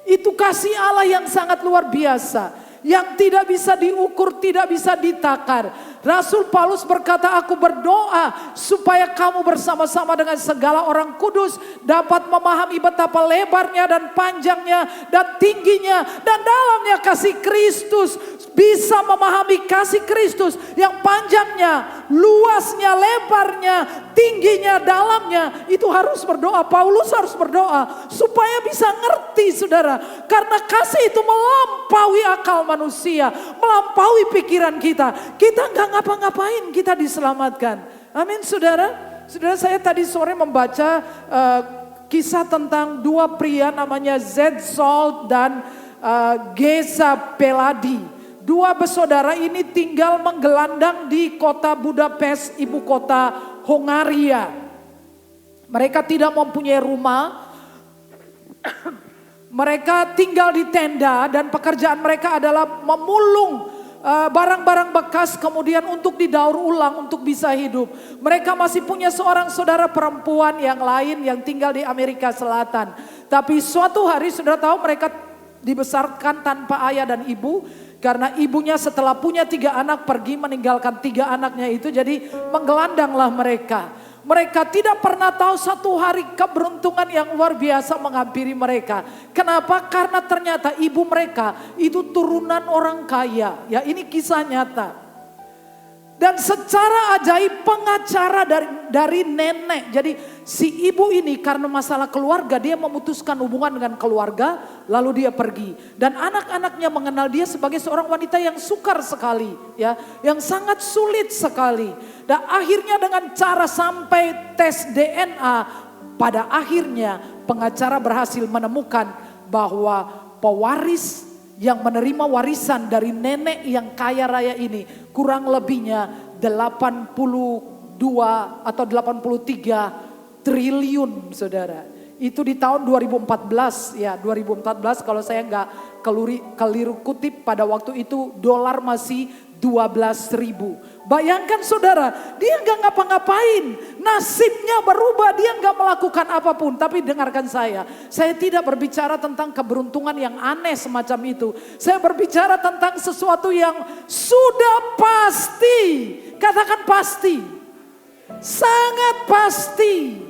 S4: Itu kasih Allah yang sangat luar biasa, yang tidak bisa diukur, tidak bisa ditakar. Rasul Paulus berkata, aku berdoa supaya kamu bersama-sama dengan segala orang kudus dapat memahami betapa lebarnya dan panjangnya dan tingginya dan dalamnya kasih Kristus. Bisa memahami kasih Kristus yang panjangnya, luasnya, lebarnya, tingginya, dalamnya, itu harus berdoa. Paulus harus berdoa supaya bisa ngerti saudara. Karena kasih itu melampaui akal manusia, melampaui pikiran kita. Kita nggak ngapa-ngapain, kita diselamatkan. Amin saudara. Saudara, saya tadi sore membaca kisah tentang dua pria namanya Zed Salt dan Geza Peladi. Dua bersaudara ini tinggal menggelandang di kota Budapest, ibu kota Hongaria. Mereka tidak mempunyai rumah. Mereka tinggal di tenda dan pekerjaan mereka adalah memulung barang-barang bekas kemudian untuk didaur ulang untuk bisa hidup. Mereka masih punya seorang saudara perempuan yang lain yang tinggal di Amerika Selatan. Tapi suatu hari saudara tahu mereka dibesarkan tanpa ayah dan ibu. Karena ibunya setelah punya 3 anak pergi meninggalkan 3 anaknya itu, jadi menggelandanglah mereka. Mereka tidak pernah tahu satu hari keberuntungan yang luar biasa menghampiri mereka. Kenapa? Karena ternyata ibu mereka itu turunan orang kaya. Ya, ini kisah nyata. Dan secara ajaib pengacara dari nenek. Jadi si ibu ini karena masalah keluarga dia memutuskan hubungan dengan keluarga lalu dia pergi. Dan anak-anaknya mengenal dia sebagai seorang wanita yang sukar sekali. Ya, yang sangat sulit sekali. Dan akhirnya dengan cara sampai tes DNA pada akhirnya pengacara berhasil menemukan bahwa pewaris yang menerima warisan dari nenek yang kaya raya ini kurang lebihnya 82 atau 83 triliun saudara. Itu di tahun 2014 ya, 2014 kalau saya nggak keliru kutip pada waktu itu dolar masih 12.000. Bayangkan saudara, dia nggak ngapa-ngapain, nasibnya berubah, dia nggak melakukan apapun. Tapi dengarkan saya tidak berbicara tentang keberuntungan yang aneh semacam itu. Saya berbicara tentang sesuatu yang sudah pasti, katakan pasti, sangat pasti.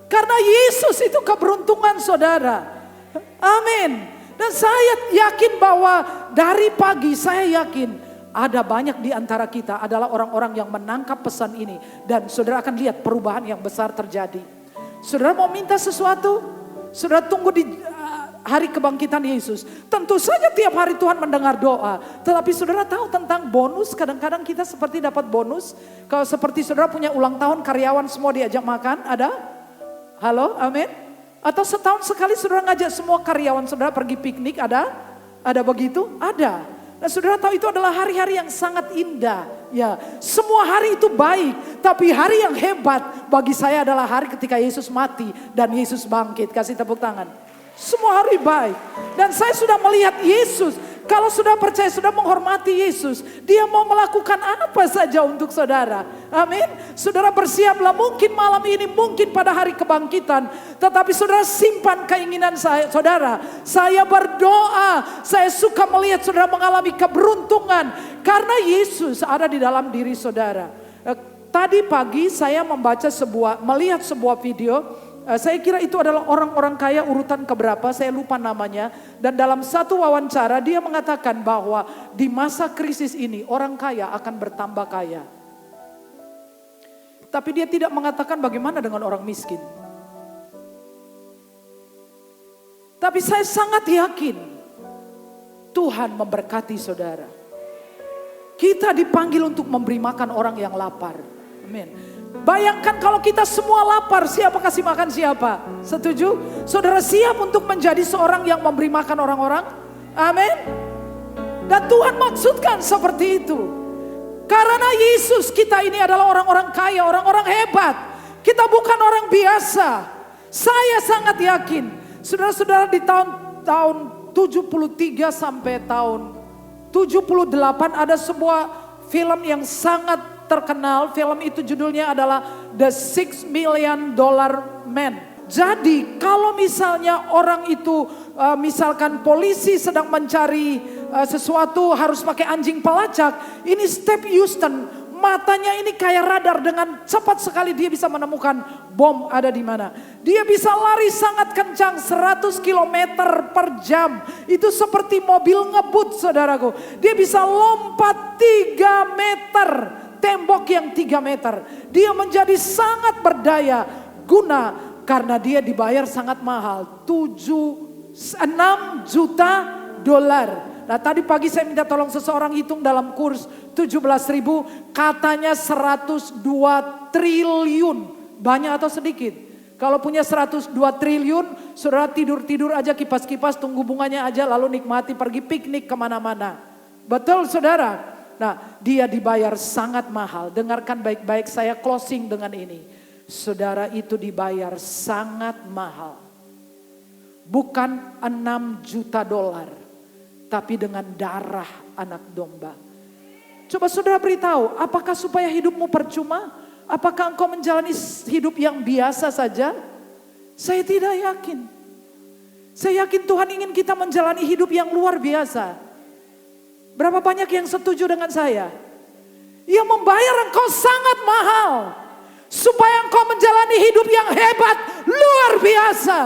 S4: Karena Yesus itu keberuntungan saudara, amin. Dan saya yakin bahwa dari pagi saya yakin ada banyak di antara kita adalah orang-orang yang menangkap pesan ini. Dan saudara akan lihat perubahan yang besar terjadi. Saudara mau minta sesuatu? Saudara tunggu di hari kebangkitan Yesus. Tentu saja tiap hari Tuhan mendengar doa. Tetapi saudara tahu tentang bonus? Kadang-kadang kita seperti dapat bonus. Kalau seperti saudara punya ulang tahun, karyawan semua diajak makan, ada? Halo, amin? Atau setahun sekali saudara ngajak semua karyawan saudara pergi piknik, ada? Ada begitu? Ada. Nah, saudara tahu itu adalah hari-hari yang sangat indah. Ya, semua hari itu baik, tapi hari yang hebat bagi saya adalah hari ketika Yesus mati dan Yesus bangkit. Kasih tepuk tangan. Semua hari baik. Dan saya sudah melihat Yesus. Kalau sudah percaya, sudah menghormati Yesus, dia mau melakukan apa saja untuk saudara. Amin. Saudara bersiaplah, mungkin malam ini, mungkin pada hari kebangkitan. Tetapi saudara simpan keinginan saya, saudara. Saya berdoa, saya suka melihat saudara mengalami keberuntungan. Karena Yesus ada di dalam diri saudara. Tadi pagi saya melihat sebuah video. Saya kira itu adalah orang-orang kaya urutan keberapa, saya lupa namanya. Dan dalam satu wawancara dia mengatakan bahwa di masa krisis ini orang kaya akan bertambah kaya. Tapi dia tidak mengatakan bagaimana dengan orang miskin. Tapi saya sangat yakin Tuhan memberkati saudara. Kita dipanggil untuk memberi makan orang yang lapar. Amin. Bayangkan kalau kita semua lapar, siapa kasih makan siapa? Setuju? Saudara siap untuk menjadi seorang yang memberi makan orang-orang? Amin. Dan Tuhan maksudkan seperti itu. Karena Yesus kita ini adalah orang-orang kaya, orang-orang hebat. Kita bukan orang biasa. Saya sangat yakin. Saudara-saudara di tahun 73 sampai tahun 78 ada sebuah film yang sangat terkenal. Film itu judulnya adalah The $6 Million Man. Jadi kalau misalnya orang itu misalkan polisi sedang mencari sesuatu harus pakai anjing pelacak. Ini Steve Houston, matanya ini kayak radar, dengan cepat sekali dia bisa menemukan bom ada di mana. Dia bisa lari sangat kencang 100 km per jam. Itu seperti mobil ngebut saudaraku. Dia bisa lompat 3 meter. tembok yang 3 meter. Dia menjadi sangat berdaya guna karena dia dibayar sangat mahal. 6 juta dolar. Nah tadi pagi saya minta tolong seseorang hitung dalam kurs 17.000, katanya 102 triliun. Banyak atau sedikit? Kalau punya 102 triliun, saudara tidur-tidur aja, kipas-kipas, tunggu bunganya aja, lalu nikmati pergi piknik kemana-mana. Betul saudara? Nah dia dibayar sangat mahal. Dengarkan baik-baik, saya closing dengan ini. Saudara itu dibayar sangat mahal. Bukan 6 juta dolar. Tapi dengan darah anak domba. Coba saudara beritahu, apakah supaya hidupmu percuma? Apakah engkau menjalani hidup yang biasa saja? Saya tidak yakin. Saya yakin Tuhan ingin kita menjalani hidup yang luar biasa. Berapa banyak yang setuju dengan saya? Ia membayar engkau sangat mahal. Supaya engkau menjalani hidup yang hebat, luar biasa.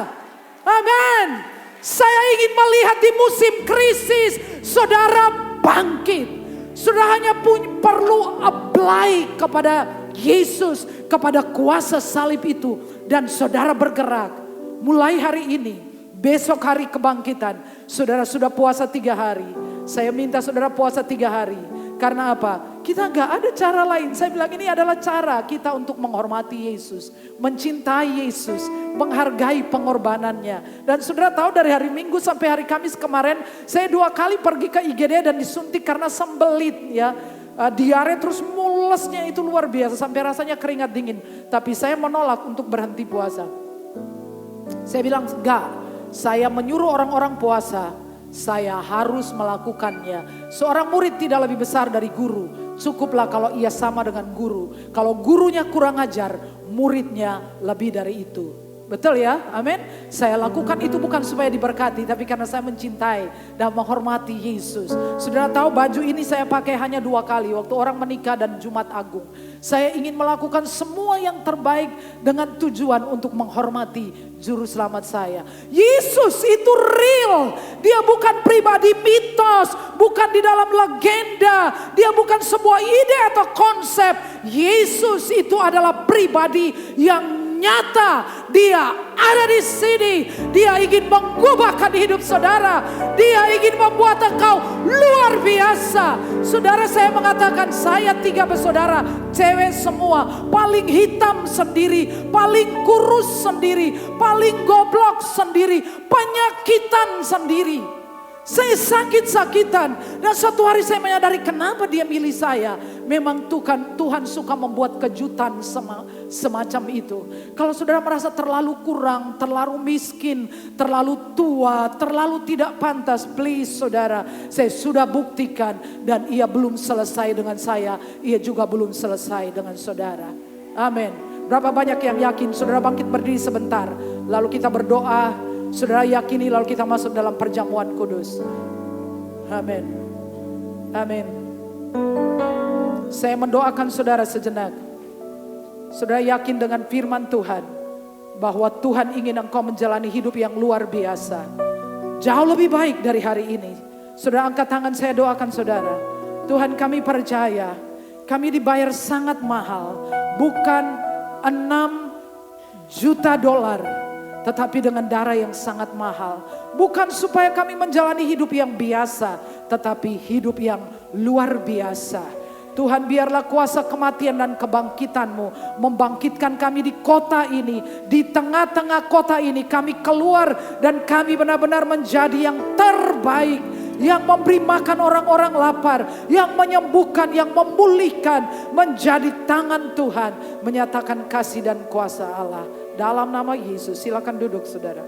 S4: Amin. Saya ingin melihat di musim krisis, saudara bangkit. Saudara hanya perlu apply kepada Yesus, kepada kuasa salib itu. Dan saudara bergerak. Mulai hari ini, besok hari kebangkitan. Saudara sudah puasa 3 hari. Saya minta saudara puasa 3 hari. Karena apa? Kita gak ada cara lain. Saya bilang ini adalah cara kita untuk menghormati Yesus. Mencintai Yesus. Menghargai pengorbanannya. Dan saudara tahu dari hari Minggu sampai hari Kamis kemarin. Saya 2 kali pergi ke IGD dan disuntik karena sembelit ya. Diare terus mulesnya itu luar biasa. Sampai rasanya keringat dingin. Tapi saya menolak untuk berhenti puasa. Saya bilang enggak. Saya menyuruh orang-orang puasa. Saya harus melakukannya. Seorang murid tidak lebih besar dari guru. Cukuplah kalau ia sama dengan guru. Kalau gurunya kurang ajar, muridnya lebih dari itu. Betul ya? Amin. Saya lakukan itu bukan supaya diberkati, tapi karena saya mencintai dan menghormati Yesus. Saudara tahu baju ini saya pakai hanya 2 kali. Waktu orang menikah dan Jumat Agung. Saya ingin melakukan semua yang terbaik dengan tujuan untuk menghormati Juru Selamat saya. Yesus itu real. Dia bukan pribadi mitos. Bukan di dalam legenda. Dia bukan sebuah ide atau konsep. Yesus itu adalah pribadi yang nyata. Dia ada di sini. Dia ingin mengubahkan hidup saudara. Dia ingin membuat engkau luar biasa. Saudara, saya mengatakan saya 3 bersaudara, cewek semua, paling hitam sendiri, paling kurus sendiri, paling goblok sendiri, penyakitan sendiri. Saya sakit-sakitan. Dan suatu hari saya menyadari kenapa dia milih saya. Memang Tuhan suka membuat kejutan semacam itu. Kalau saudara merasa terlalu kurang, terlalu miskin, terlalu tua, terlalu tidak pantas, please saudara, saya sudah buktikan. Dan ia belum selesai dengan saya, ia juga belum selesai dengan saudara. Amin. Berapa banyak yang yakin? Saudara bangkit berdiri sebentar, lalu kita berdoa. Saudara yakini lalu kita masuk dalam perjamuan kudus. Amin. Amin. Saya mendoakan saudara sejenak. Saudara yakin dengan firman Tuhan. Bahwa Tuhan ingin engkau menjalani hidup yang luar biasa. Jauh lebih baik dari hari ini. Saudara angkat tangan, saya doakan saudara. Tuhan, kami percaya. Kami dibayar sangat mahal. Bukan 6 juta dolar. Tetapi dengan darah yang sangat mahal. Bukan supaya kami menjalani hidup yang biasa. Tetapi hidup yang luar biasa. Tuhan, biarlah kuasa kematian dan kebangkitan-Mu membangkitkan kami di kota ini. Di tengah-tengah kota ini kami keluar dan kami benar-benar menjadi yang terbaik. Yang memberi makan orang-orang lapar. Yang menyembuhkan, yang memulihkan. Menjadi tangan Tuhan. Menyatakan kasih dan kuasa Allah. Dalam nama Yesus, silakan duduk saudara.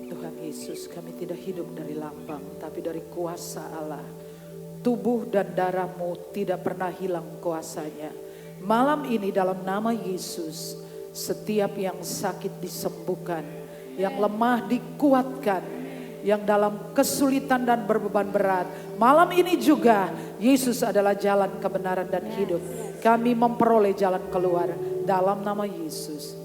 S4: Tuhan Yesus, kami tidak hidup dari lambang, tapi dari kuasa Allah. Tubuh dan darah-Mu tidak pernah hilang kuasanya. Malam ini dalam nama Yesus, setiap yang sakit disembuhkan, yang lemah dikuatkan, yang dalam kesulitan dan berbeban berat. Malam ini juga Yesus adalah jalan kebenaran dan hidup. Kami memperoleh jalan keluar dalam nama Yesus.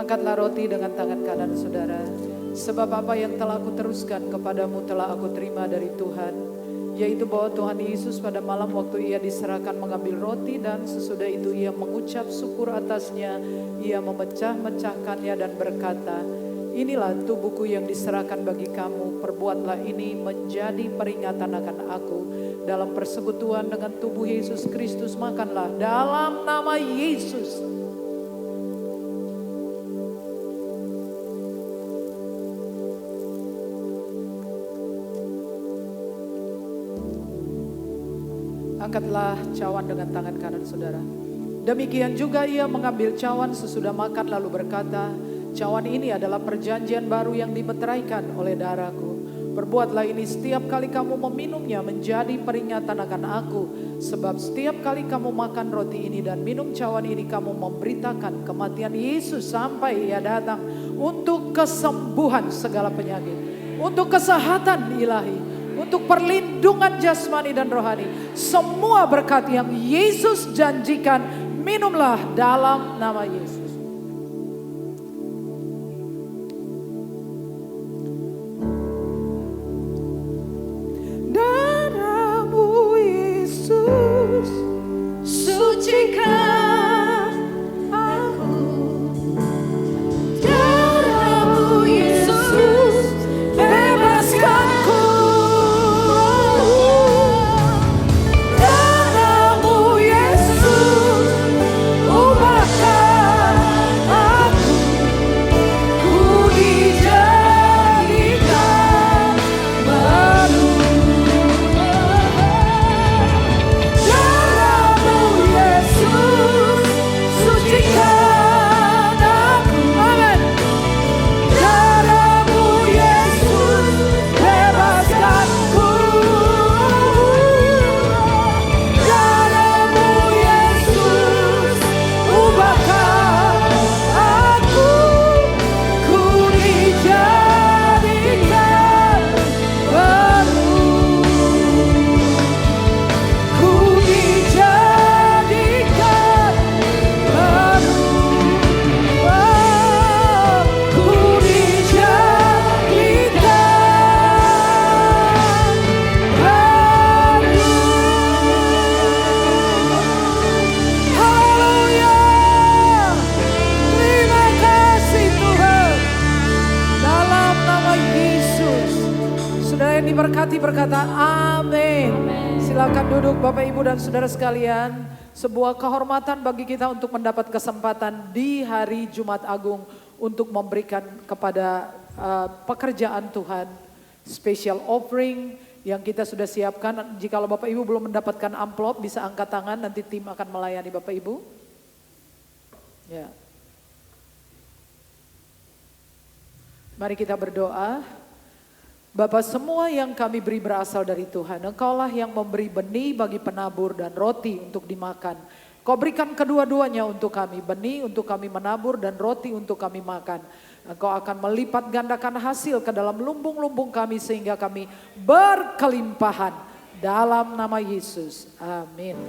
S4: Angkatlah roti dengan tangan kanan saudara. Sebab apa yang telah aku teruskan kepadamu telah aku terima dari Tuhan, yaitu bahwa Tuhan Yesus pada malam waktu ia diserahkan mengambil roti dan sesudah itu ia mengucap syukur atasnya, ia memecah-mecahkannya dan berkata, inilah tubuhku yang diserahkan bagi kamu, perbuatlah ini menjadi peringatan akan aku. Dalam persekutuan dengan tubuh Yesus Kristus makanlah dalam nama Yesus. Angkatlah cawan dengan tangan kanan saudara. Demikian juga ia mengambil cawan sesudah makan lalu berkata, cawan ini adalah perjanjian baru yang dimeteraikan oleh darahku. Perbuatlah ini setiap kali kamu meminumnya menjadi peringatan akan aku. Sebab setiap kali kamu makan roti ini dan minum cawan ini kamu memberitakan kematian Yesus sampai ia datang. Untuk kesembuhan segala penyakit, untuk kesehatan ilahi, untuk perlindungan jasmani dan rohani. Semua berkat yang Yesus janjikan, minumlah dalam nama Yesus. Darahmu Yesus, sucikan aku. Darahmu Yesus, bebaskanku. Diberkati berkata amin. Silakan duduk Bapak Ibu dan saudara sekalian. Sebuah kehormatan bagi kita untuk mendapat kesempatan di hari Jumat Agung untuk memberikan kepada pekerjaan Tuhan special offering yang kita sudah siapkan. Jikalau Bapak Ibu belum mendapatkan amplop bisa angkat tangan, nanti tim akan melayani Bapak Ibu. Ya. Mari kita berdoa. Bapa, semua yang kami beri berasal dari Tuhan. Engkaulah yang memberi benih bagi penabur dan roti untuk dimakan. Kau berikan kedua-duanya untuk kami, benih untuk kami menabur dan roti untuk kami makan. Engkau akan melipat gandakan hasil ke dalam lumbung-lumbung kami sehingga kami berkelimpahan. Dalam nama Yesus, amin.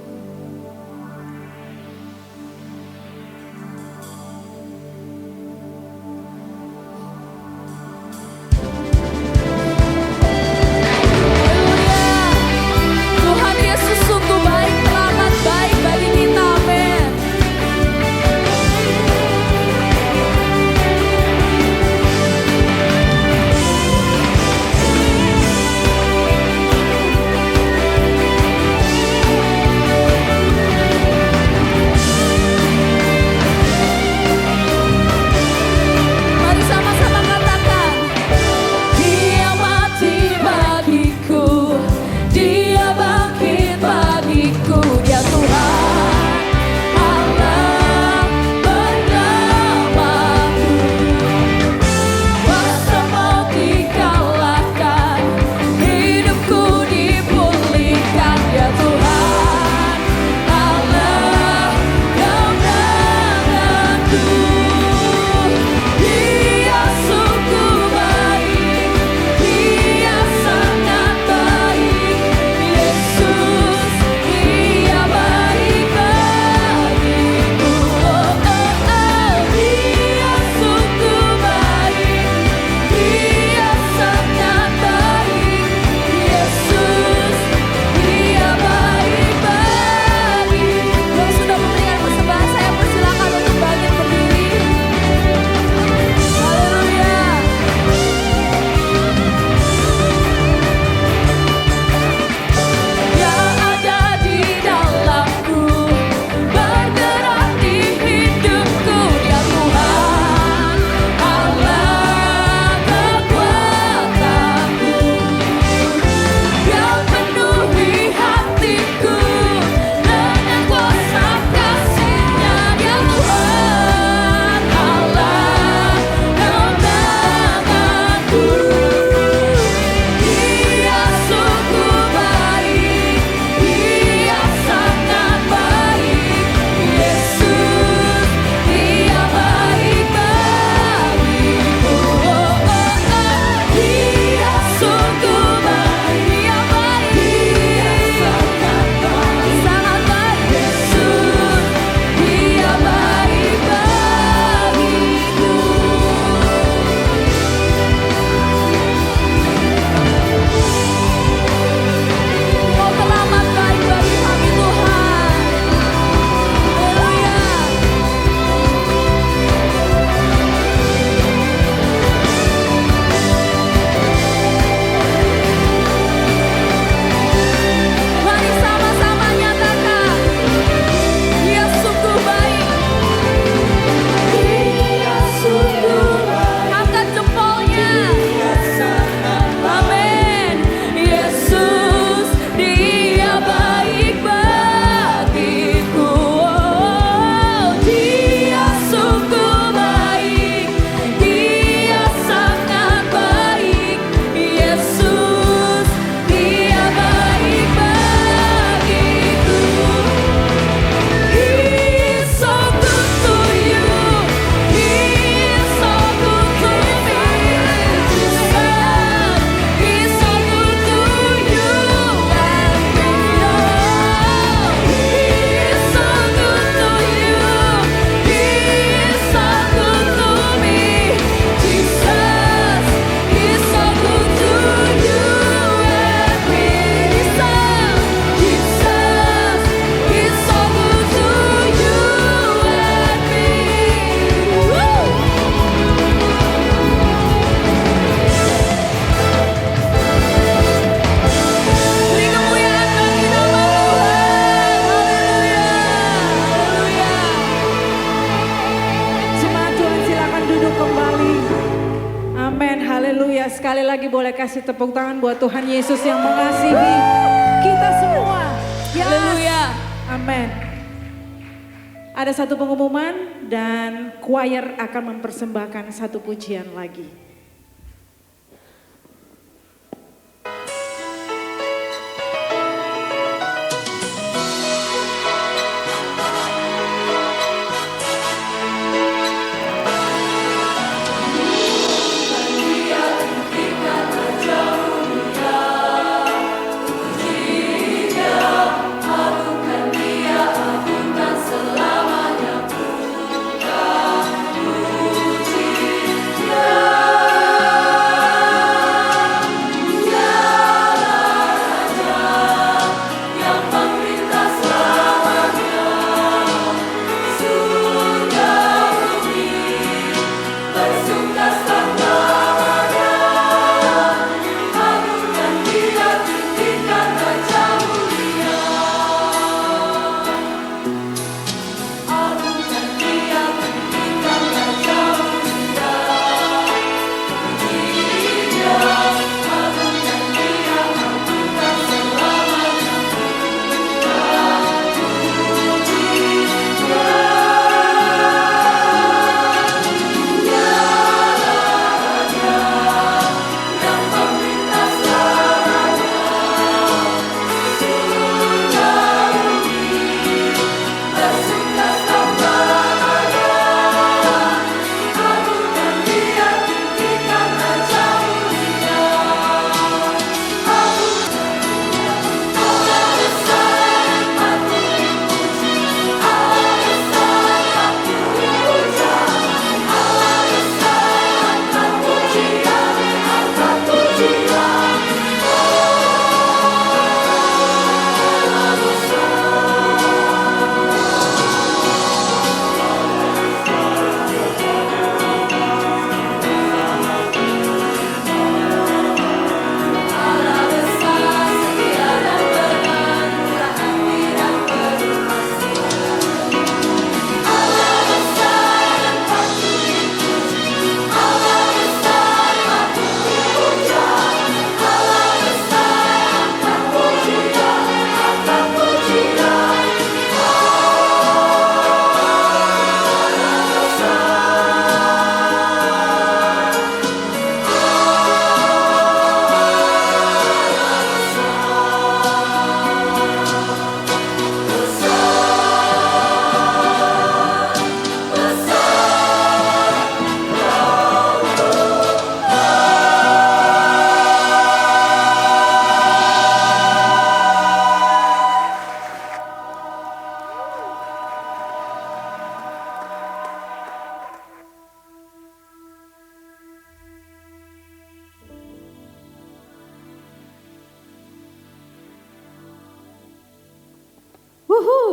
S2: Ya, sekali lagi boleh kasih tepuk tangan buat Tuhan Yesus yang mengasihi kita semua. Yes.
S1: Haleluya.
S2: Amin. Ada satu pengumuman dan choir akan mempersembahkan satu pujian lagi.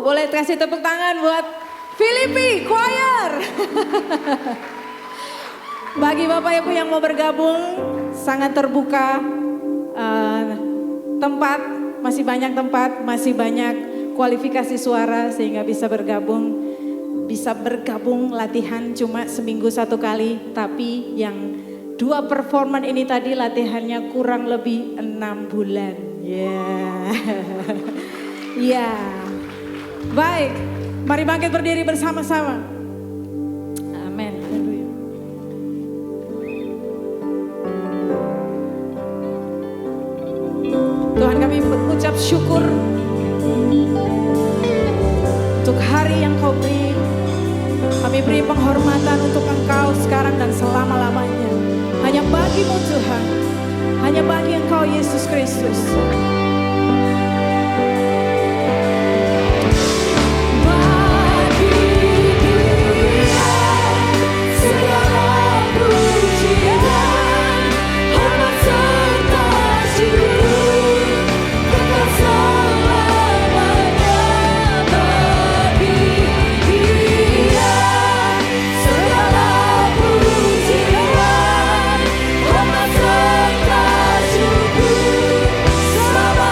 S2: Boleh kasih tepuk tangan buat Filipi Choir. Bagi Bapak Ibu yang mau bergabung, sangat terbuka tempat, masih banyak tempat, masih banyak kualifikasi suara sehingga bisa bergabung latihan cuma seminggu 1 kali, tapi yang 2 performan ini tadi latihannya kurang lebih 6 bulan. Ya. Baik, mari bangkit berdiri bersama-sama. Amin. Haleluya. Tuhan, kami mengucap syukur untuk hari yang Kau beri. Kami beri penghormatan untuk Engkau sekarang dan selama-lamanya. Hanya bagi-Mu Tuhan, hanya bagi Engkau Yesus Kristus.
S5: Selamat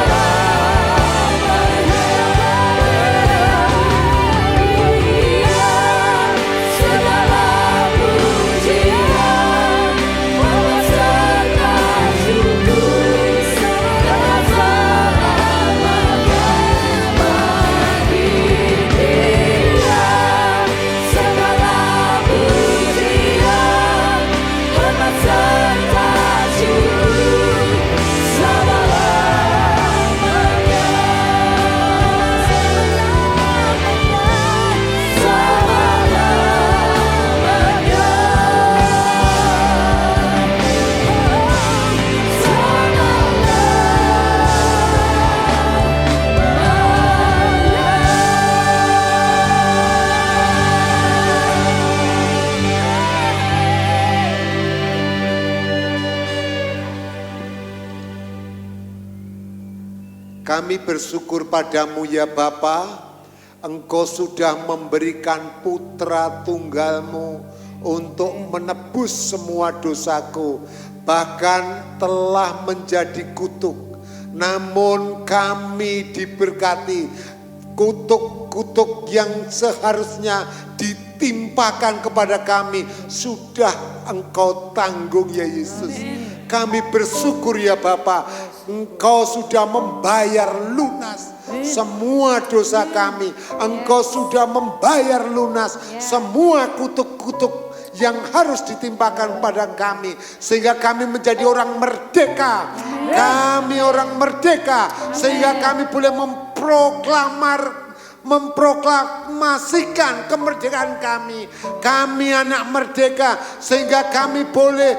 S5: Kami bersyukur padamu ya Bapa, Engkau sudah memberikan putra tunggalmu untuk menebus semua dosaku, bahkan telah menjadi kutuk. Namun kami diberkati, kutuk-kutuk yang seharusnya ditimpakan kepada kami sudah Engkau tanggung ya Yesus. Kami bersyukur ya Bapa, Engkau sudah membayar lunas semua dosa kami. Engkau sudah membayar lunas semua kutuk-kutuk yang harus ditimpakan pada kami, sehingga kami menjadi orang merdeka. Kami orang merdeka, sehingga kami boleh memproklamasikan kemerdekaan kami. Kami anak merdeka, sehingga kami boleh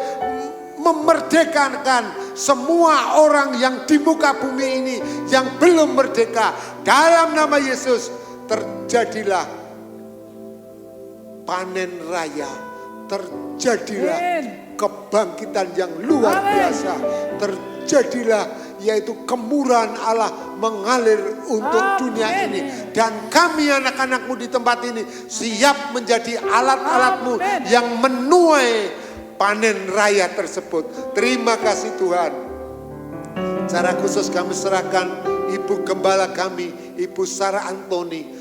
S5: memerdekakan semua orang yang di muka bumi ini yang belum merdeka. Dalam nama Yesus terjadilah panen raya, terjadilah kebangkitan yang luar biasa, terjadilah yaitu kemurahan Allah mengalir untuk dunia ini. Dan kami anak-anakmu di tempat ini siap menjadi alat-alatmu yang menuai panen raya tersebut. Terima kasih Tuhan. Secara khusus kami serahkan Ibu Gembala kami, Ibu Sarah Antoni.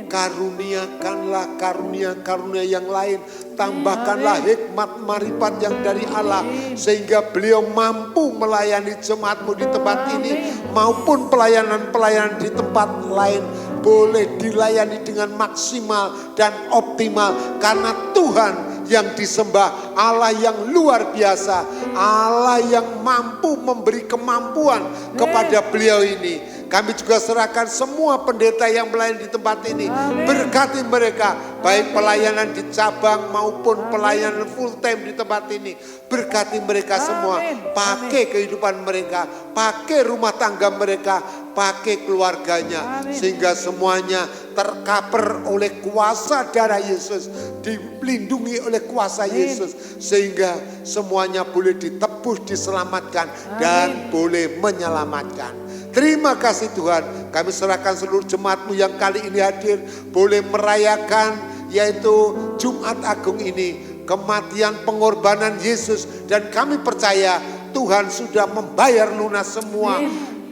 S5: Karuniakanlah karunia-karunia yang lain. Tambahkanlah hikmat marifat yang dari Allah, sehingga beliau mampu melayani jemaatmu di tempat ini, maupun pelayanan-pelayanan di tempat lain boleh dilayani dengan maksimal dan optimal. Karena Tuhan yang disembah, Allah yang luar biasa, Allah yang mampu memberi kemampuan kepada beliau ini. Kami juga serahkan semua pendeta yang melayani di tempat ini. Berkati mereka, baik pelayanan di cabang maupun pelayanan full time di tempat ini. Berkati mereka semua, pakai kehidupan mereka, pakai rumah tangga mereka, pakai keluarganya, sehingga semuanya tercover oleh kuasa darah Yesus, dilindungi oleh kuasa Yesus, sehingga semuanya boleh ditebus, diselamatkan, dan boleh menyelamatkan. Terima kasih Tuhan, kami serahkan seluruh jemaatmu yang kali ini hadir, boleh merayakan yaitu Jumat Agung ini, kematian pengorbanan Yesus. Dan kami percaya Tuhan sudah membayar lunas semua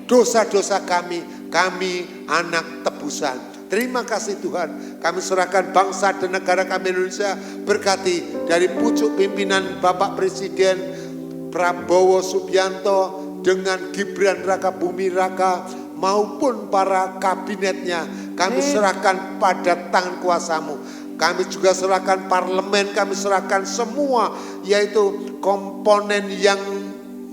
S5: dosa-dosa kami anak tebusan. Terima kasih Tuhan, kami serahkan bangsa dan negara kami Indonesia, berkati dari pucuk pimpinan Bapak Presiden Prabowo Subianto dengan Gibran Raka Buming Raka maupun para kabinetnya. Kami serahkan pada tangan kuasamu. Kami juga serahkan parlemen, kami serahkan semua yaitu komponen yang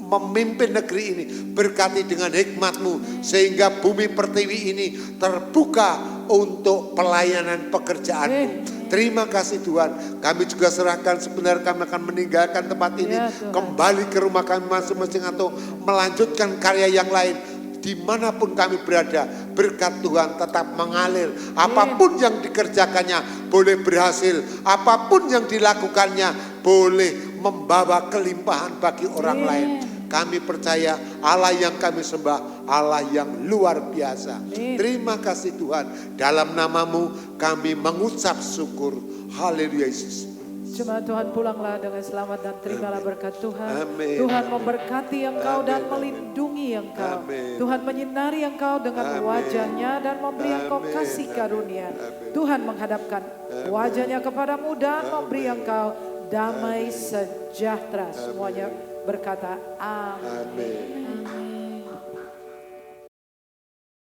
S5: memimpin negeri ini. Berkati dengan hikmatmu sehingga bumi pertiwi ini terbuka untuk pelayanan pekerjaanmu. Terima kasih Tuhan. Kami juga serahkan, sebenarnya kami akan meninggalkan tempat ini, kembali ke rumah kami masing-masing atau melanjutkan karya yang lain. Dimanapun kami berada, berkat Tuhan tetap mengalir. Apapun yang dikerjakannya boleh berhasil, apapun yang dilakukannya boleh membawa kelimpahan bagi orang lain. Kami percaya Allah yang kami sembah, Allah yang luar biasa. Terima kasih Tuhan. Dalam namamu kami mengucap syukur. Haleluya Yesus.
S4: Jemaat Tuhan, pulanglah dengan selamat dan terimalah berkat Tuhan.
S5: Amin.
S4: Tuhan memberkati engkau dan melindungi engkau.
S5: Amin.
S4: Tuhan menyinari engkau dengan wajahnya dan memberi engkau kasih karunia. Tuhan menghadapkan wajahnya kepadamu dan memberi engkau damai sejahtera. Semuanya berkata amin.